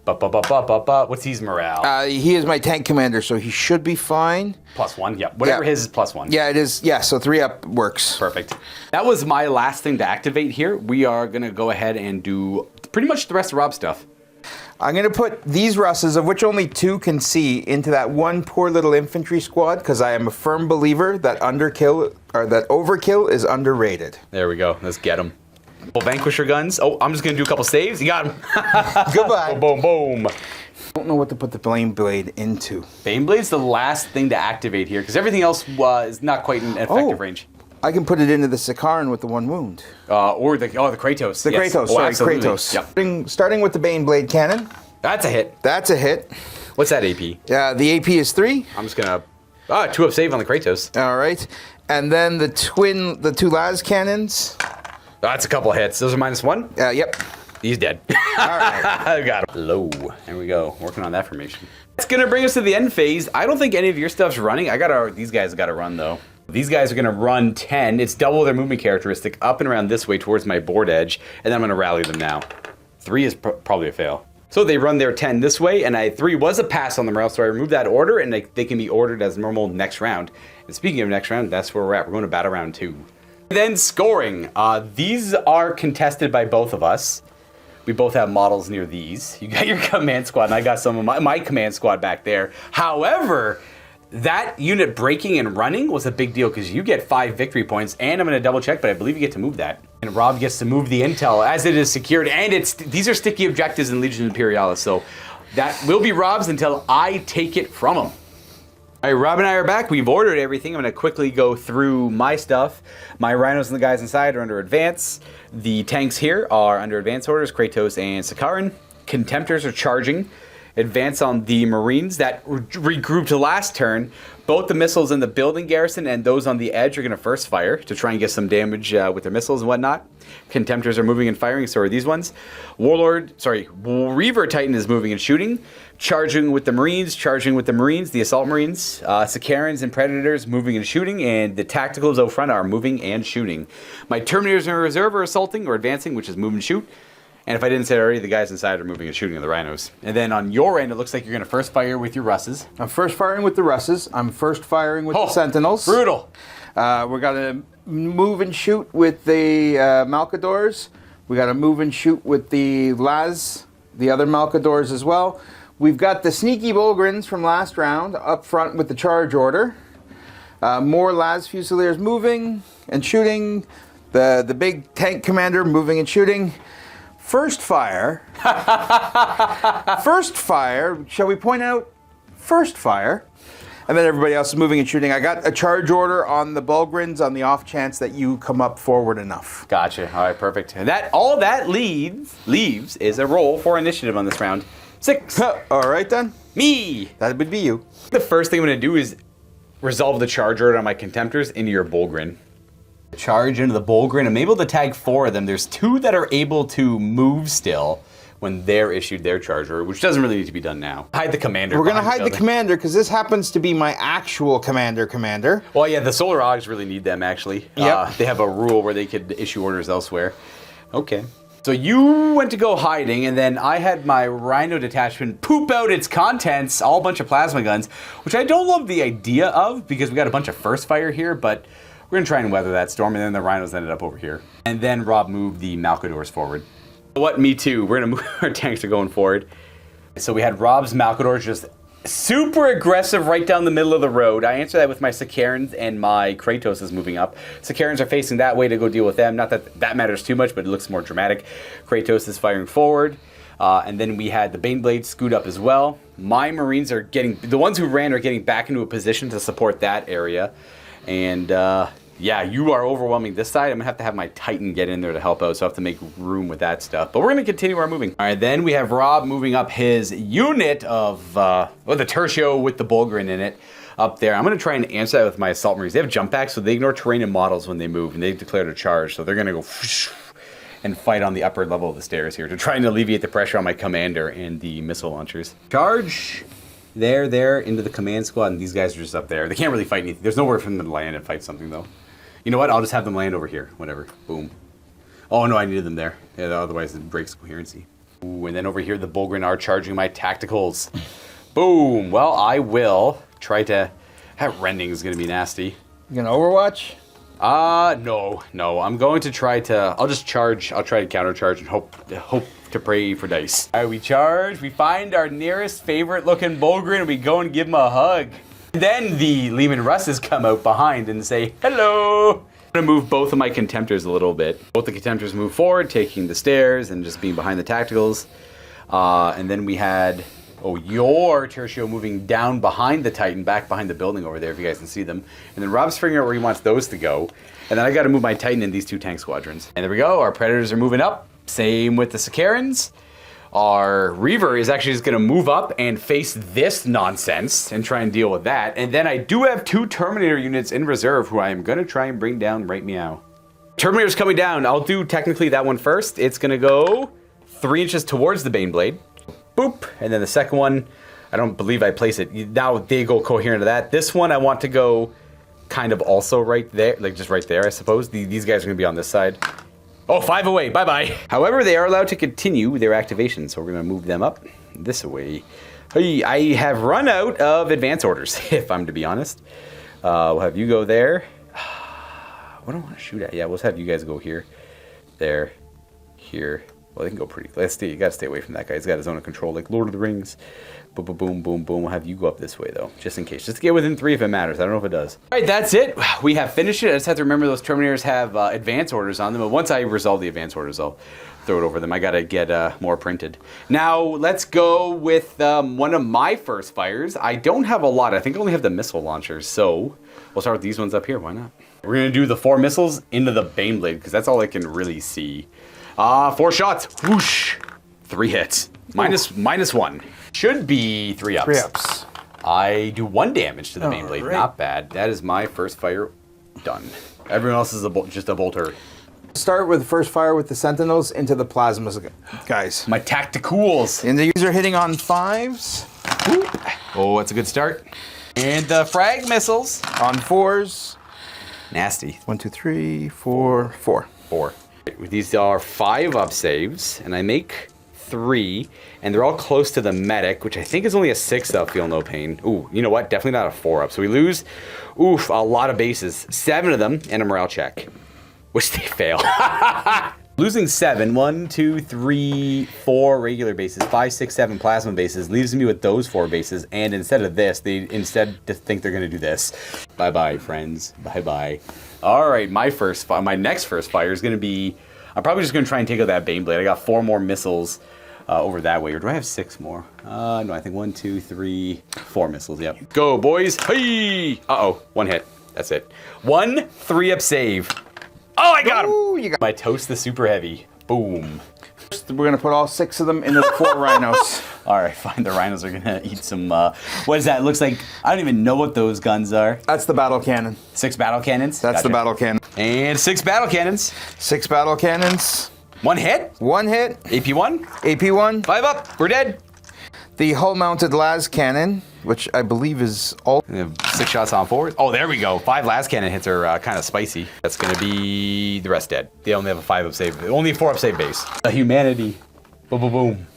What's his morale? He is my tank commander, so he should be fine. +1, yeah. Whatever his is +1. Yeah, it is. Yeah, so 3 up works. Perfect. That was my last thing to activate here. We are gonna go ahead and do pretty much the rest of Rob's stuff. I'm going to put these Russes, of which only 2 can see, into that one poor little infantry squad, because I am a firm believer that overkill is underrated. There we go. Let's get him. Vanquisher guns. Oh, I'm just gonna do a couple saves. You got him. Goodbye. Boom, boom. I don't know what to put the Baneblade into. Baneblade's the last thing to activate here, because everything else is not quite in effective range. I can put it into the Sakaran with the 1 wound. Or the Kratos. The yes. Kratos, sorry, absolutely. Kratos. Yep. Starting with the Baneblade cannon. That's a hit. That's a hit. What's that AP? The AP is 3. I'm just gonna 2 up save on the Kratos. All right. And then the 2 las cannons. That's a couple of hits. Those are -1? Yep. He's dead. All right. I got him. Low. There we go. Working on that formation. It's gonna bring us to the end phase. I don't think any of your stuff's running. These guys gotta run though. These guys are gonna run 10. It's double their movement characteristic up and around this way towards my board edge, and then I'm gonna rally them now. 3 is probably a fail. So they run their 10 this way, and 3 was a pass on the morale, so I removed that order, and they can be ordered as normal next round. And speaking of next round, that's where we're at. We're going to battle round 2. Then scoring. These are contested by both of us. We both have models near these. You got your command squad, and I got some of my command squad back there. However, that unit breaking and running was a big deal because you get 5 victory points, and I'm going to double check, but I believe you get to move that. And Rob gets to move the intel as it is secured, and these are sticky objectives in Legion Imperialis, so that will be Rob's until I take it from him. All right, Rob and I are back. We've ordered everything. I'm going to quickly go through my stuff. My rhinos and the guys inside are under advance. The tanks here are under advance orders, Kratos and Sakaran. Contemptors are charging. Advance on the Marines that regrouped last turn. Both the missiles in the building garrison and those on the edge are going to first fire to try and get some damage with their missiles and whatnot. Contemptors are moving and firing, so are these ones. Reaver Titan is moving and shooting. Charging with the Marines, the Assault Marines. Sakarans and Predators moving and shooting, and the Tacticals out front are moving and shooting. My Terminators in reserve are assaulting or advancing, which is move and shoot. And if I didn't say it already, the guys inside are moving and shooting at the rhinos. And then on your end, it looks like you're going to first fire with your Russes. I'm first firing with the Russes. I'm first firing with the Sentinels. Brutal. We're going to move and shoot with the Malcadors. We got to move and shoot with the Las, the other Malcadors as well. We've got the sneaky Bulgrins from last round up front with the charge order. More Las Fusiliers moving and shooting. The big tank commander moving and shooting. First fire. First fire. Shall we point out? First fire. And then everybody else is moving and shooting. I got a charge order on the Bulgrins on the off chance that you come up forward enough. Gotcha. All right, perfect. And all that leaves is a roll for initiative on this round. 6. All right then. Me. That would be you. The first thing I'm going to do is resolve the charger on my Contemptors into your Bullgrin. Charge into the Bullgrin. I'm able to tag 4 of them. There's 2 that are able to move still when they're issued their charger, which doesn't really need to be done now. Hide the commander. We're gonna hide the commander because this happens to be my actual commander. Well, yeah, the Solar Augs really need them, actually. Yep. They have a rule where they could issue orders elsewhere. Okay. So you went to go hiding, and then I had my Rhino detachment poop out its contents, all a bunch of plasma guns, which I don't love the idea of because we got a bunch of first fire here, but we're gonna try and weather that storm, and then the Rhinos ended up over here. And then Rob moved the Malcadors forward. What? Me too. We're gonna move, our tanks are going forward. So we had Rob's Malcadors just super aggressive right down the middle of the road. I answer that with my Sicarans, and my Kratos is moving up. Sicarans are facing that way to go deal with them. Not that that matters too much, but it looks more dramatic. Kratos is firing forward. And then we had the Baneblade scoot up as well. My Marines are getting, the ones who ran are getting back into a position to support that area. And yeah, you are overwhelming this side. I'm gonna have to have my Titan get in there to help out, so I have to make room with that stuff. But we're gonna continue our moving. All right, then we have Rob moving up his unit of, the Tertio with the Bullgrin in it up there. I'm gonna try and answer that with my Assault Marines. They have jump packs, so they ignore terrain and models when they move, and they've declared a charge. So they're gonna go and fight on the upper level of the stairs here to try and alleviate the pressure on my commander and the missile launchers. Charge. There, into the command squad, and these guys are just up there. They can't really fight anything. There's nowhere for them to land and fight something, though. You know what? I'll just have them land over here. Whatever. Boom. Oh, no, I needed them there. Yeah, otherwise it breaks coherency. Ooh, and then over here, the Bullgrin are charging my tacticals. Boom. Well, I will try to... That rending is going to be nasty. You gonna Overwatch? No. I'm going to try to... I'll just charge. I'll try to countercharge and hope to pray for dice. All right, we charge. We find our nearest favorite-looking Bullgrin, and we go and give him a hug. Then the Lehman Russes come out behind and say, hello. I'm gonna move both of my Contemptors a little bit. Both the Contemptors move forward, taking the stairs and just being behind the tacticals. And then we had, your Tertio moving down behind the Titan, back behind the building over there, if you guys can see them. And then Rob's figuring out where he wants those to go. And then I gotta move my Titan in these 2 tank squadrons. And there we go, our Predators are moving up. Same with the Sicarans. Our Reaver is actually just going to move up and face this nonsense and try and deal with that. And then I do have 2 Terminator units in reserve who I am going to try and bring down right meow. Terminator's coming down. I'll do technically that one first. It's going to go 3 inches towards the Baneblade. Boop. And then the second one, I don't believe I place it. Now they go coherent to that. This one I want to go kind of also right there, like just right there, I suppose. These guys are going to be on this side. Oh, 5 away. Bye-bye. However, they are allowed to continue their activation, so we're going to move them up this way. Hey, I have run out of advance orders, if I'm to be honest. We'll have you go there. What do I want to shoot at? Yeah, we'll have you guys go here, there, here. Well, they can go pretty. You got to stay away from that guy. He's got his own control, like Lord of the Rings. Boom, boom, boom, boom, boom. We'll have you go up this way, though, just in case. Just to get within 3 if it matters. I don't know if it does. All right, that's it. We have finished it. I just have to remember those Terminators have advance orders on them. But once I resolve the advance orders, I'll throw it over them. I got to get more printed. Now, let's go with one of my first fires. I don't have a lot. I think I only have the missile launchers. So we'll start with these ones up here. Why not? We're going to do the 4 missiles into the Baneblade because that's all I can really see. 4 shots. Whoosh. 3 hits. Minus 1. Should be 3 ups. 3 ups. I do 1 damage to the Baneblade. Right. Not bad. That is my first fire done. Everyone else is just a bolter. Start with the first fire with the Sentinels into the Plasmas, guys. My tacticals. And these are hitting on 5s. Oh, that's a good start. And the frag missiles. On 4s. Nasty. 1, 2, 3, 4, 4. 4. These are 5 up saves, and I make 3, and they're all close to the medic, which I think is only a 6 up, feel no pain. Ooh, you know what? Definitely not a 4 up. So we lose, a lot of bases. 7 of them, and a morale check, which they fail. Losing 7, 1, 2, 3, 4 regular bases, 5, 6, 7 plasma bases leaves me with those 4 bases, and instead of this, they instead think they're going to do this. Bye-bye, friends. Bye-bye. All right, my next first fire is going to be, I'm probably just going to try and take out that Baneblade. I got 4 more missiles over that way. Or do I have 6 more? No, I think 1, 2, 3, 4 missiles. Yep. Go, boys. Hey! Uh-oh, 1 hit. That's it. 1 3-up save. Oh, I got him! Ooh, you got My Toast the Super Heavy. Boom. We're going to put all 6 of them into the 4 Rhinos. All right, fine. The rhinos are gonna eat some. What is that? It looks like I don't even know what those guns are. That's the battle cannon. 6 battle cannons. That's the battle cannon. And 6 battle cannons. 6 battle cannons. 1 hit. 1 hit. AP1. AP1. 5 up. We're dead. The hull-mounted las cannon, which I believe is all. We have 6 shots on forward. Oh, there we go. 5 las cannon hits are kind of spicy. That's gonna be the rest dead. They only have a 5 up save. Only a 4 up save base. A humanity. Boom, boom, boom.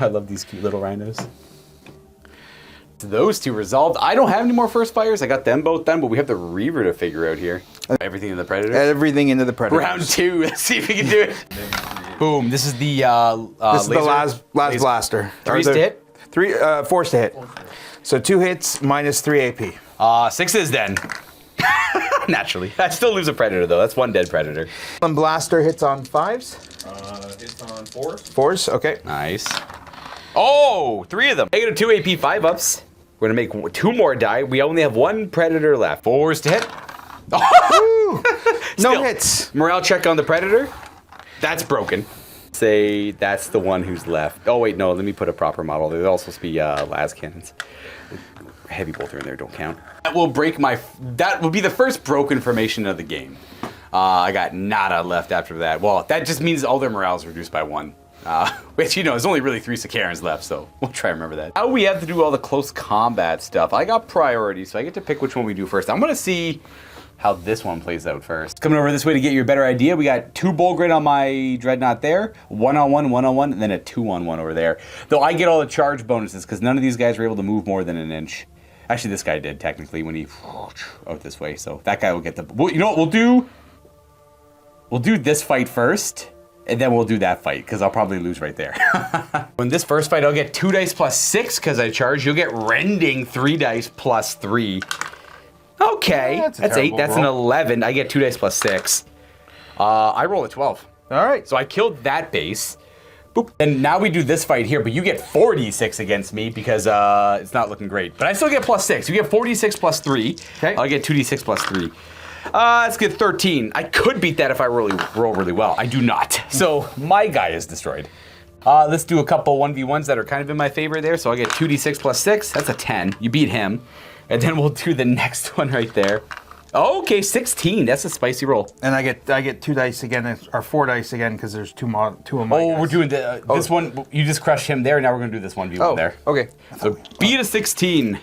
I love these cute little rhinos. Those 2 resolved. I don't have any more first fires. I got them both done, but we have the Reaver to figure out here. Everything in the Predator. Everything into the Predator. Round 2. Let's see if we can do it. Boom. This is the this is the las blaster. 3s to hit. 4s to hit. So 2 hits minus 3 AP. 6s then. Naturally. I still lose a Predator though. That's 1 dead Predator. And blaster hits on 5s. Hits on 4s. 4s. Okay. Nice. Oh, 3 of them. Negative 2 AP 5 ups. We're gonna make 2 more die. We only have 1 Predator left. 4s to hit. No hits. Morale check on the Predator. That's broken. Say that's the one who's left. Oh wait, no. Let me put a proper model. There's also supposed to be las cannons. Heavy bolter in there. Don't count. That will break my. That will be the first broken formation of the game. I got nada left after that. Well, that just means all their morale is reduced by 1. Which, you know, there's only really 3 Sicarans left, so we'll try to remember that. How we have to do all the close combat stuff. I got priority, so I get to pick which one we do first. I'm going to see how this one plays out first. Coming over this way to get you a better idea, we got 2 bull grid on my Dreadnought there, 1-on-1, 1-on-1, and then a 2-on-1 over there. Though I get all the charge bonuses, because none of these guys were able to move more than an inch. Actually, this guy did, technically, when he out this way, so that guy will get the... Well, you know what we'll do? We'll do this fight first, and then we'll do that fight, because I'll probably lose right there. In this first fight, I'll get 2 dice plus 6, because I charge. You'll get rending 3 dice plus 3. Okay, Yeah, that's 8. That's an 11. I get 2 dice plus 6. I roll a 12. All right. So I killed that base. Boop. And now we do this fight here, but you get 4d6 against me because it's not looking great. But I still get plus 6. You get 4d6 plus 3. Okay. I'll get 2d6 plus 3. Let's get 13. I could beat that if I roll really well. I do not. So my guy is destroyed. Let's do a couple 1v1s that are kind of in my favor there. So I get 2d6 plus 6. That's a 10. You beat him. And then we'll do the next one right there. Okay, 16. That's a spicy roll. And I get 2 dice again, or 4 dice again, because there's 2 of my Oh, guys. we're doing this one. You just crushed him there. Now we're going to do this 1v1 there. Okay. So beat a 16.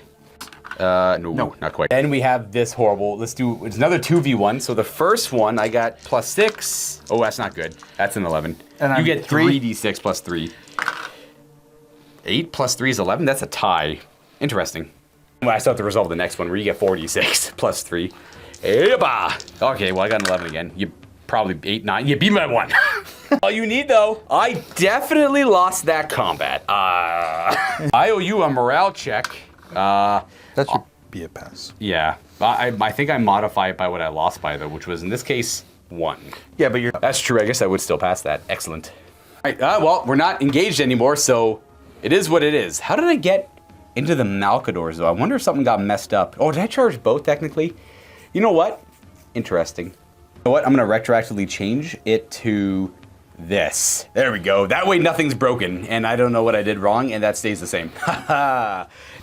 No, not quite. Then we have this horrible. It's another 2v1. So the first one, I got plus 6. Oh, that's not good. That's an 11. And you I'm get 3d6 plus 3. 8 plus 3 is 11. That's a tie. Interesting. Well, I still have to resolve the next one where you get 4d6 plus 3. Eba! Okay, well, I got an 11 again. You probably 8, 9. You beat me by 1. All you need, though, I definitely lost that combat. I owe you a morale check. That should be a pass. Yeah. I think I modify it by what I lost by, though, which was, in this case, 1. Yeah, but you're... That's true. I guess I would still pass that. Excellent. All right, well, we're not engaged anymore, so it is what it is. How did I get into the Malcadors, though? I wonder if something got messed up. Oh, did I charge both, technically? You know what? Interesting. You know what? I'm going to retroactively change it to this. There we go. That way nothing's broken, and I don't know what I did wrong, and that stays the same.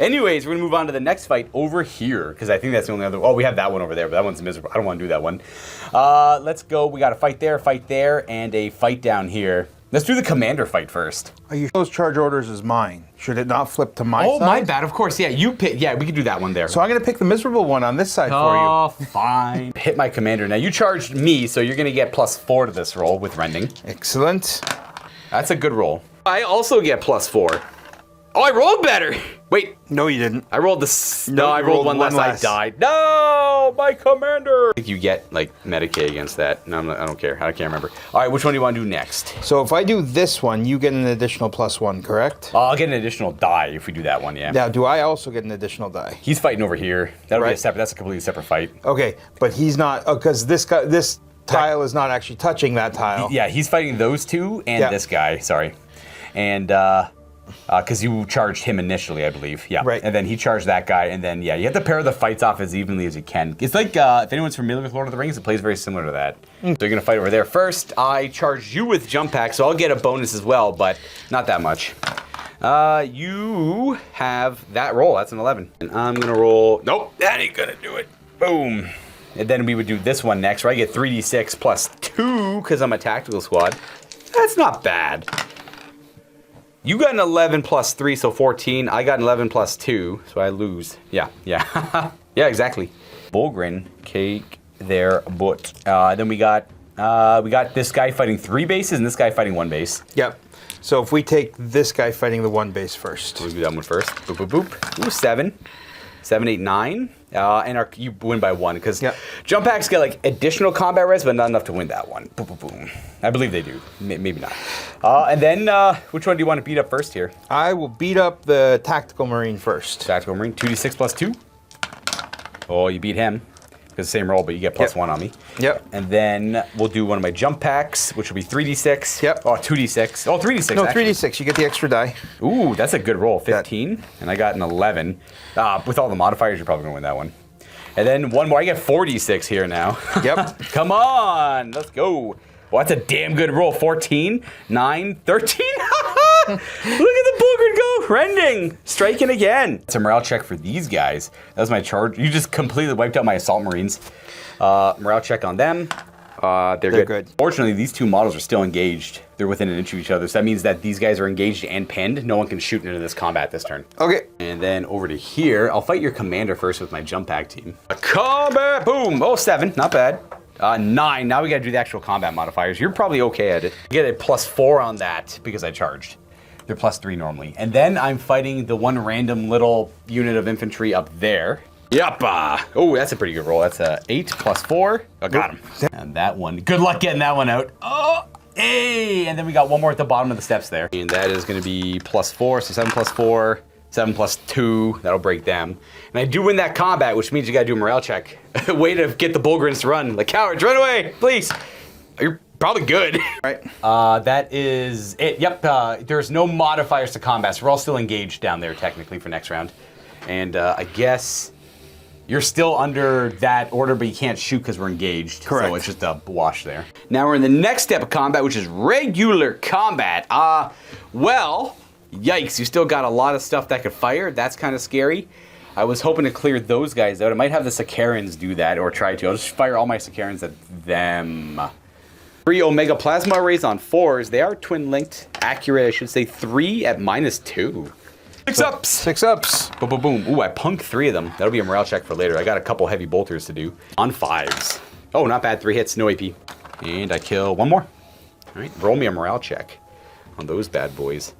Anyways, we're going to move on to the next fight over here, because I think that's the only other... Oh, we have that one over there, but that one's miserable. I don't want to do that one. Let's go. We got a fight there, and a fight down here. Let's do the commander fight first. Are you those charge orders is mine? Should it not flip to my side? Oh, my bad. Of course. Yeah, you pick. Yeah, we could do that one there. So I'm going to pick the miserable one on this side for you. Oh, fine. Hit my commander. Now, you charged me, so you're going to get plus 4 to this roll with rending. Excellent. That's a good roll. I also get plus 4. Oh, I rolled better. Wait. No, you didn't. I rolled this. No, I rolled one less. I died. No, my commander. I think you get, like, Medicaid against that. No, I don't care. I can't remember. All right, which one do you want to do next? So if I do this one, you get an additional +1, correct? I'll get an additional die if we do that one, yeah. Now, do I also get an additional die? He's fighting over here. That'll be Right. a separate. That's a completely separate fight. Okay, but he's not, because this tile is not actually touching that tile. Yeah, he's fighting those two and Yeah. this guy. Sorry, and because you charged him initially, I believe. Yeah, Right. And then he charged that guy, and then yeah, you have to pair the fights off as evenly as you can. It's like if anyone's familiar with Lord of the Rings, it plays very similar to that. So you're gonna fight over there first. I charged you with jump pack, so I'll get a bonus as well, but not that much. You have that roll. That's an 11. And I'm gonna roll. Nope, that ain't gonna do it. Boom. And then we would do this one next, where I get 3d6 plus 2 because I'm a tactical squad. That's not bad. You got an 11 plus 3, so 14. I got an 11 plus 2, so I lose. Yeah. Yeah, exactly. Bulgrin, cake their butt. Then we got this guy fighting 3 bases and this guy fighting 1 base. Yep. So if we take this guy fighting the 1 base first. We'll do that one first. Boop, boop, boop. Ooh, 7. 7, 8, 9. And you win by 1, because jump packs get like additional combat res, but not enough to win that one. Boom, boom, boom. I believe they do. Maybe not. And then, which one do you want to beat up first here? I will beat up the Tactical Marine first. Tactical Marine, 2d6 plus 2. Oh, you beat him. Because same roll, but you get plus 1 on me. Yep. And then we'll do one of my jump packs, which will be 3d6. Yep. Oh, 2d6. Oh, 3d6. No, actually. 3d6. You get the extra die. Ooh, that's a good roll. 15. And I got an 11. With all the modifiers, you're probably going to win that one. And then one more. I get 4d6 here now. Yep. Come on. Let's go. Well, that's a damn good roll. 14, 9, 13. Look at the Bulgrin go. Rending. Striking again. It's a morale check for these guys. That was my charge. You just completely wiped out my Assault Marines. Morale check on them. They're good. Fortunately, these two models are still engaged. They're within an inch of each other. So that means that these guys are engaged and pinned. No one can shoot into this combat this turn. Okay. And then over to here, I'll fight your commander first with my jump pack team. A combat, boom. Oh, 7, not bad. 9, now we gotta do the actual combat modifiers. You're probably okay at it. You get a plus 4 on that because I charged. They're plus 3 normally. And then I'm fighting the one random little unit of infantry up there. Yuppa! Oh, that's a pretty good roll. That's a 8 plus 4. I got him. And that one, good luck getting that one out. Oh, hey! And then we got one more at the bottom of the steps there. And that is gonna be plus 4, so 7 plus 4. 7 plus 2, that'll break them. And I do win that combat, which means you gotta do a morale check. Way to get the Bulgrins to run. Like, cowards, run away, please. You're probably good. Right. That is it. Yep, there's no modifiers to combat, so we're all still engaged down there technically for next round. And I guess you're still under that order, but you can't shoot because we're engaged. Correct. So it's just a wash there. Now we're in the next step of combat, which is regular combat. Well, yikes, you still got a lot of stuff that could fire. That's kind of scary. I was hoping to clear those guys out. I might have the Sakarans do that, or try to. I'll just fire all my Sakarans at them. 3 Omega Plasma Arrays on 4s. They are twin-linked. Accurate, I should say. 3 at -2. 6 ups! 6 ups. Boom, boom, boom. Ooh, I punked 3 of them. That'll be a morale check for later. I got a couple heavy bolters to do. On 5s. Oh, not bad. 3 hits, no AP. And I kill 1 more. All right, roll me a morale check on those bad boys.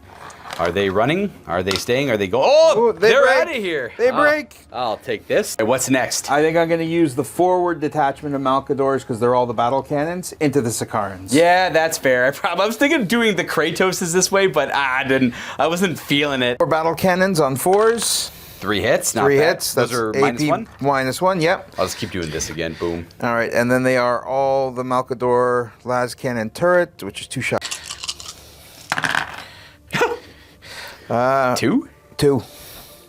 Are they running? Are they staying? Are they going? Oh, Ooh, they're break. out of here. They break. I'll take this. Right, what's next? I think I'm going to use the forward detachment of Malcadors, because they're all the battle cannons, into the Sakarans. Yeah, that's fair. I was thinking of doing the Kratoses this way, but I wasn't feeling it. 4 battle cannons on 4s. 3 hits, not 3 bad. hits. That's Those are AP -1? -1, yep. I'll just keep doing this again. Boom. All right, and then they are all the Malcador las cannon turret, which is 2 shots. 2? 2.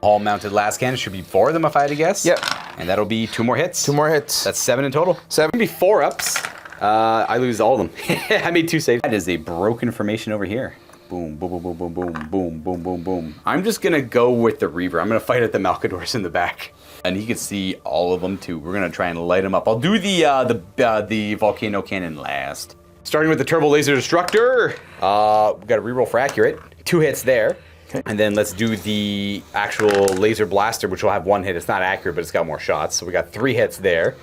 All mounted last cannon should be 4 of them if I had to guess. Yep. And that'll be 2 more hits. 2 more hits. That's 7 in total. 7. Maybe 4 ups. I lose all of them. I made 2 saves. That is a broken formation over here. Boom, boom, boom, boom, boom, boom, boom, boom, boom, boom. I'm just gonna go with the Reaver. I'm gonna fight at the Malcadors in the back. And he can see all of them too. We're gonna try and light them up. I'll do the volcano cannon last. Starting with the Turbo Laser Destructor. We got a reroll for accurate. 2 hits there. Okay. And then let's do the actual Laser Blaster, which will have 1 hit. It's not accurate, but it's got more shots. So we got 3 hits there.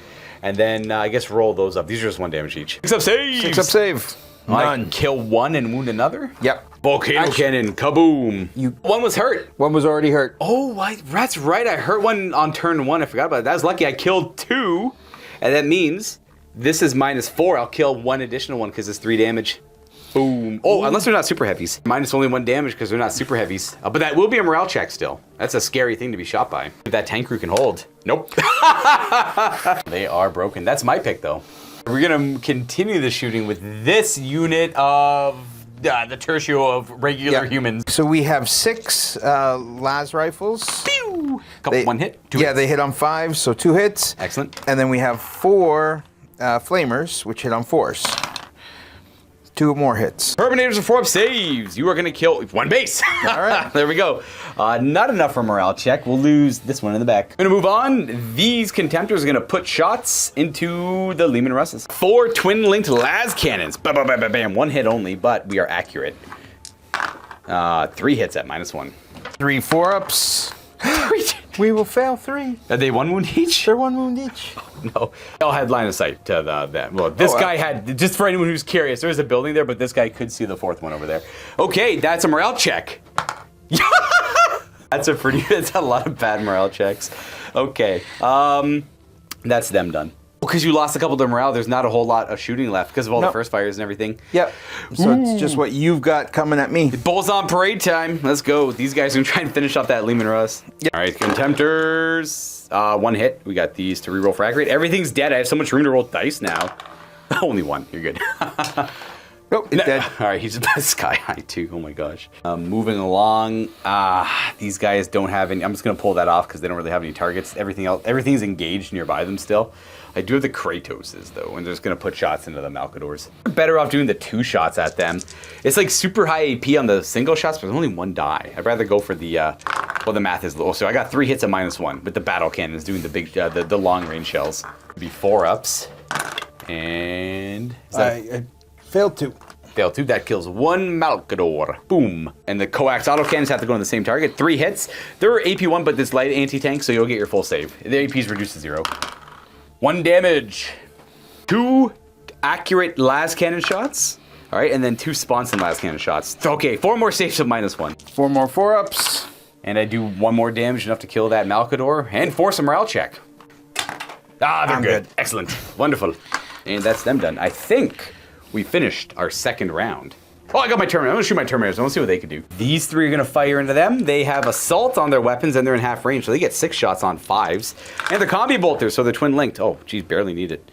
And then I guess roll those up. These are just 1 damage each. 6 up save! 6 up save. None. I kill 1 and wound another? Yep. Volcano cannon, kaboom. 1 was hurt. 1 was already hurt. Oh, that's right. I hurt 1 on turn 1. I forgot about that. That was lucky. I killed 2. And that means this is -4. I'll kill 1 additional one because it's 3 damage. Boom. Oh, unless they're not super heavies. Minus only 1 damage because they're not super heavies. But that will be a morale check still. That's a scary thing to be shot by. If that tank crew can hold. Nope. They are broken. That's my pick though. We're going to continue the shooting with this unit of the tertio of regular humans. So we have 6 las rifles. Pew! Couple 1 hit. 2 Yeah, hits. they hit on 5, so 2 hits. Excellent. And then we have 4 flamers, which hit on 4s. 2 more hits. Terminators are 4 up saves. You are going to kill 1 base. All right. There we go. Not enough for morale check. We'll lose this one in the back. Going to move on. These Contemptors are going to put shots into the Leman Russes. 4 twin-linked las cannons. Bam, bam, bam, bam, bam. 1 hit only, but we are accurate. 3 hits at -1. 3 4-ups. We will fail 3. Are they 1 wound each? They're 1 wound each. No. They all had line of sight to that. Well, this guy had, just for anyone who's curious, there's a building there, but this guy could see the 4th one over there. Okay, that's a morale check. That's a lot of bad morale checks. Okay, that's them done. Because you lost a couple to morale, there's not a whole lot of shooting left because of all the first fires and everything. Yep. So it's just what you've got coming at me. Bulls on parade time. Let's go. These guys are going to try and finish off that Leman Russ. Yep. All right, Contemptors. 1 hit. We got these to reroll frag rate. Everything's dead. I have so much room to roll dice now. Only 1. You're good. Oh, it's dead. All right, he's about sky high too. Oh my gosh. Moving along. These guys don't have any. I'm just going to pull that off because they don't really have any targets. Everything's engaged nearby them still. I do have the Kratoses, though, and they're just going to put shots into the Malcadors. We're better off doing the 2 shots at them. It's like super high AP on the single shots, but there's only 1 die. I'd rather go for the, well, the math is low. So I got 3 hits at -1, but the battle cannons doing the big, the long-range shells. It'd be 4 ups. And... I failed 2. Fail 2. That kills 1 Malcador. Boom. And the coax autocannons have to go on the same target. 3 hits. They're AP 1, but this light anti-tank, so you'll get your full save. The AP is reduced to 0. 1 damage. 2 accurate las cannon shots. All right, and then 2 sponson las cannon shots. Okay, 4 more saves of -1. 4 more 4-ups. And I do 1 more damage, enough to kill that Malcador, and force a morale check. They're good. Excellent. Wonderful. And that's them done. I think we finished our 2nd round. Oh, I got my Terminator. I'm going to shoot my Terminators. I want to see what they can do. These 3 are going to fire into them. They have Assault on their weapons, and they're in half range, so they get 6 shots on 5s. And they're Combi Bolters, so they're twin-linked. Oh, geez, barely need it.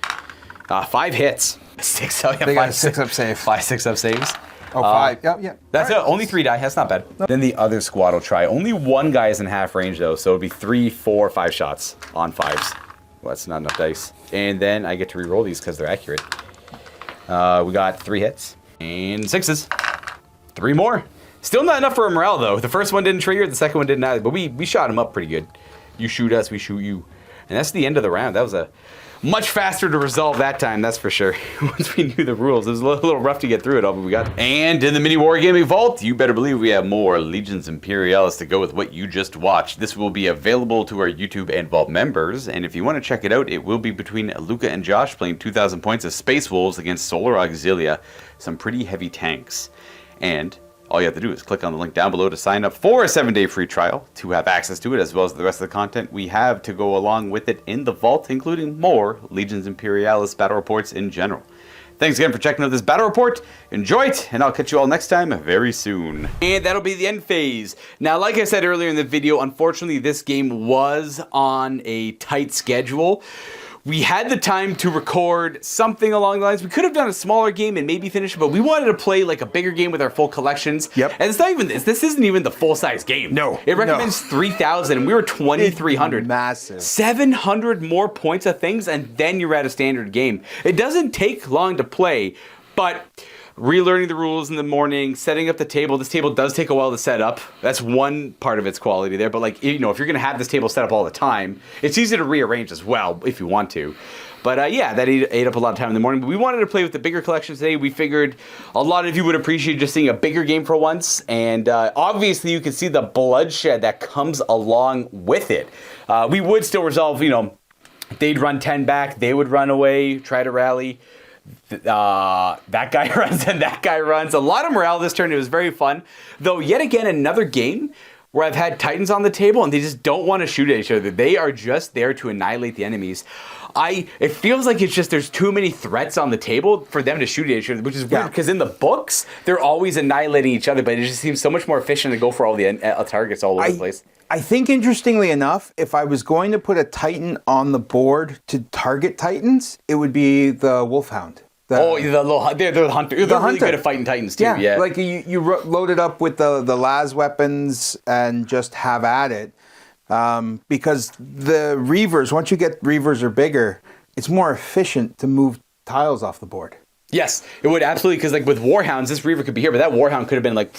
5 hits. 6 up. They got a 6-up save. 5 6-up saves. Oh, 5. Yep. That's it. Only 3 die. That's not bad. Then the other squad will try. Only 1 guy is in half range, though, so it'll be 3, 4, 5 shots on 5s. Well, that's not enough dice. And then I get to re-roll these because they're accurate. We got 3 hits. And 6s. 3 more. Still not enough for a morale, though. The first one didn't trigger, the second one didn't either. But we shot him up pretty good. You shoot us, we shoot you. And that's the end of the round. That was a much faster to resolve that time, that's for sure. Once we knew the rules. It was a little rough to get through it all, but we got it. And in the MiniWarGaming Vault, you better believe we have more Legions Imperialis to go with what you just watched. This will be available to our YouTube and Vault members. And if you want to check it out, it will be between Luka and Josh playing 2,000 points of Space Wolves against Solar Auxilia. Some pretty heavy tanks. And all you have to do is click on the link down below to sign up for a 7-day free trial to have access to it, as well as the rest of the content we have to go along with it in the vault, including more Legions Imperialis battle reports in general. Thanks again for checking out this battle report. Enjoy it, and I'll catch you all next time very soon. And that'll be the end phase. Now, like I said earlier in the video, unfortunately, this game was on a tight schedule. We had the time to record something along the lines. We could have done a smaller game and maybe finish it, but we wanted to play like a bigger game with our full collections. Yep. And it's not even this. This isn't even the full-size game. No. It recommends 3,000, and we were 2,300. Massive. 700 more points of things, and then you're at a standard game. It doesn't take long to play, but relearning the rules in the morning, setting up the table. This table does take a while to set up. That's one part of its quality there. But like, you know, if you're going to have this table set up all the time, it's easy to rearrange as well if you want to. But yeah, that ate up a lot of time in the morning. But we wanted to play with the bigger collections today. We figured a lot of you would appreciate just seeing a bigger game for once. And obviously you can see the bloodshed that comes along with it. We would still resolve, you know, they'd run 10 back, they would run away, try to rally. That guy runs and that guy runs. A lot of morale this turn. It was very fun. Though, yet again, another game where I've had Titans on the table and they just don't want to shoot at each other. They are just there to annihilate the enemies. It feels like it's just there's too many threats on the table for them to shoot at each other, which is weird because in the books, they're always annihilating each other, but it just seems so much more efficient to go for all the targets all over the place. I think, interestingly enough, if I was going to put a Titan on the board to target Titans, it would be the Wolfhound. They're the hunter. They're really good at fighting Titans too. Yeah. Like you load it up with the las weapons and just have at it. Because the Reavers, once you get Reavers or bigger, it's more efficient to move tiles off the board. Yes, it would absolutely, because like with Warhounds, this Reaver could be here, but that Warhound could have been like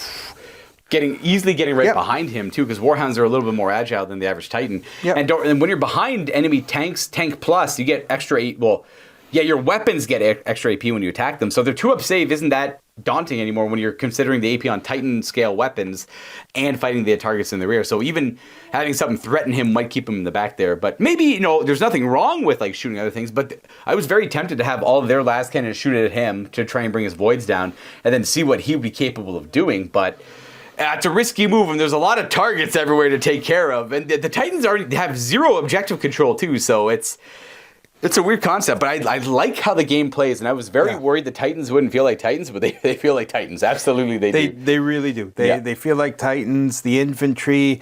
easily getting right behind him too, because Warhounds are a little bit more agile than the average Titan. Yep. And when you're behind enemy tanks, tank plus, you get extra 8. Well, yeah, your weapons get extra AP when you attack them. So their 2-up save isn't that daunting anymore when you're considering the AP on Titan scale weapons and fighting the targets in the rear. So even having something threaten him might keep him in the back there. But maybe, there's nothing wrong with like shooting other things, but I was very tempted to have all of their last cannons shoot at him to try and bring his voids down and then see what he would be capable of doing. But it's a risky move, and there's a lot of targets everywhere to take care of. And the Titans already have 0 objective control too, so it's a weird concept, but I like how the game plays, and I was very worried the Titans wouldn't feel like Titans, but they feel like Titans. Absolutely, they do. They really do. They feel like Titans. The infantry,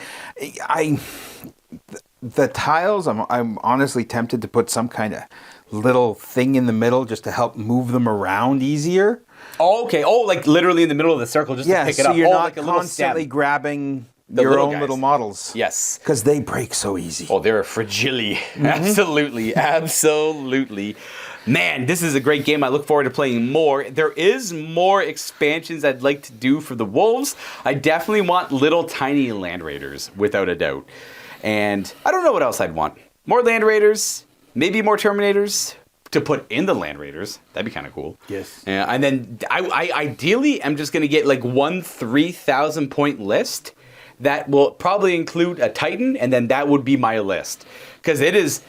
the tiles. I'm honestly tempted to put some kind of little thing in the middle just to help move them around easier. Oh, okay. Oh, like literally in the middle of the circle, just to pick it up. So you're not like a constantly grabbing the your little own guys. little models. Yes. Because they break so easy. Oh, they're fragile. Absolutely. Man, this is a great game. I look forward to playing more. There is more expansions I'd like to do for the Wolves. I definitely want little tiny Land Raiders, without a doubt. And I don't know what else I'd want. More Land Raiders, maybe more Terminators to put in the Land Raiders. That'd be kind of cool. Yes. And then I ideally am just going to get like one 3,000 point list that will probably include a Titan, and then that would be my list. Because it is,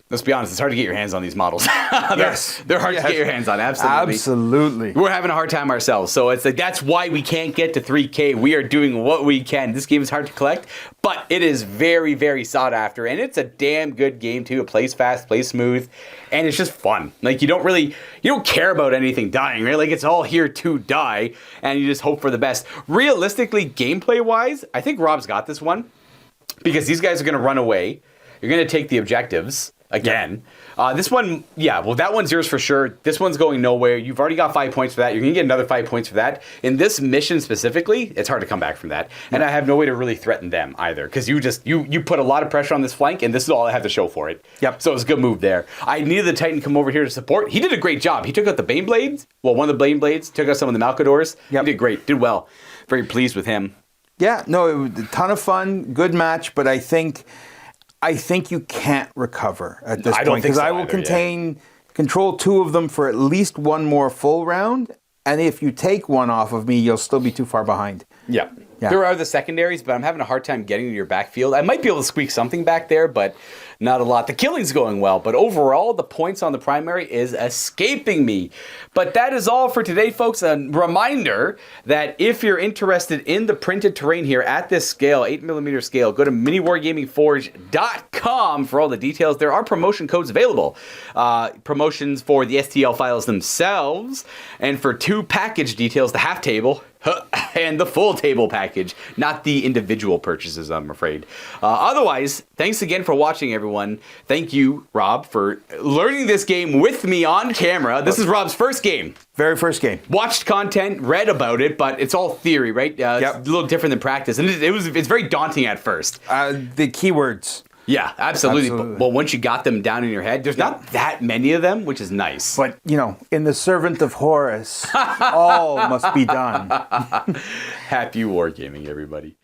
let's be honest, it's hard to get your hands on these models. They're hard to get your hands on, absolutely. Absolutely. We're having a hard time ourselves, so it's like that's why we can't get to 3K. We are doing what we can. This game is hard to collect, but it is very, very sought after, and it's a damn good game too. It plays fast, plays smooth, and it's just fun. Like you don't care about anything dying, right? Like it's all here to die, and you just hope for the best. Realistically, gameplay-wise, I think Rob's got this one because these guys are going to run away. You're going to take the objectives. Again. This one, that one's yours for sure. This one's going nowhere. You've already got 5 points for that. You're going to get another 5 points for that. In this mission specifically, it's hard to come back from that. And I have no way to really threaten them either. Because you put a lot of pressure on this flank, and this is all I have to show for it. Yep. So it's a good move there. I needed the Titan to come over here to support. He did a great job. He took out the Bane Blades. Well, one of the Bane Blades. Took out some of the Malcadors. Yep. He did great. Did well. Very pleased with him. Yeah, no, it was a ton of fun. Good match, but I think you can't recover at this point because I will control 2 of them for at least one more full round, and if you take one off of me, you'll still be too far behind. Yeah. There are the secondaries, but I'm having a hard time getting to your backfield. I might be able to squeak something back there, but not a lot. The killing's going well, but overall, the points on the primary is escaping me. But that is all for today, folks. A reminder that if you're interested in the printed terrain here at this scale, 8mm scale, go to MiniWarGamingForge.com for all the details. There are promotion codes available. Promotions for the STL files themselves, and for 2 package details, the half table and the full table package, not the individual purchases, I'm afraid. Otherwise, thanks again for watching, everyone. Thank you, Rob, for learning this game with me on camera. This is Rob's first game. Very first game. Watched content, read about it, but it's all theory, right? It's a little different than practice, and it's very daunting at first. The keywords. Yeah, absolutely. But once you got them down in your head, there's not that many of them, which is nice. But, in the servant of Horus, all must be done. Happy wargaming, everybody.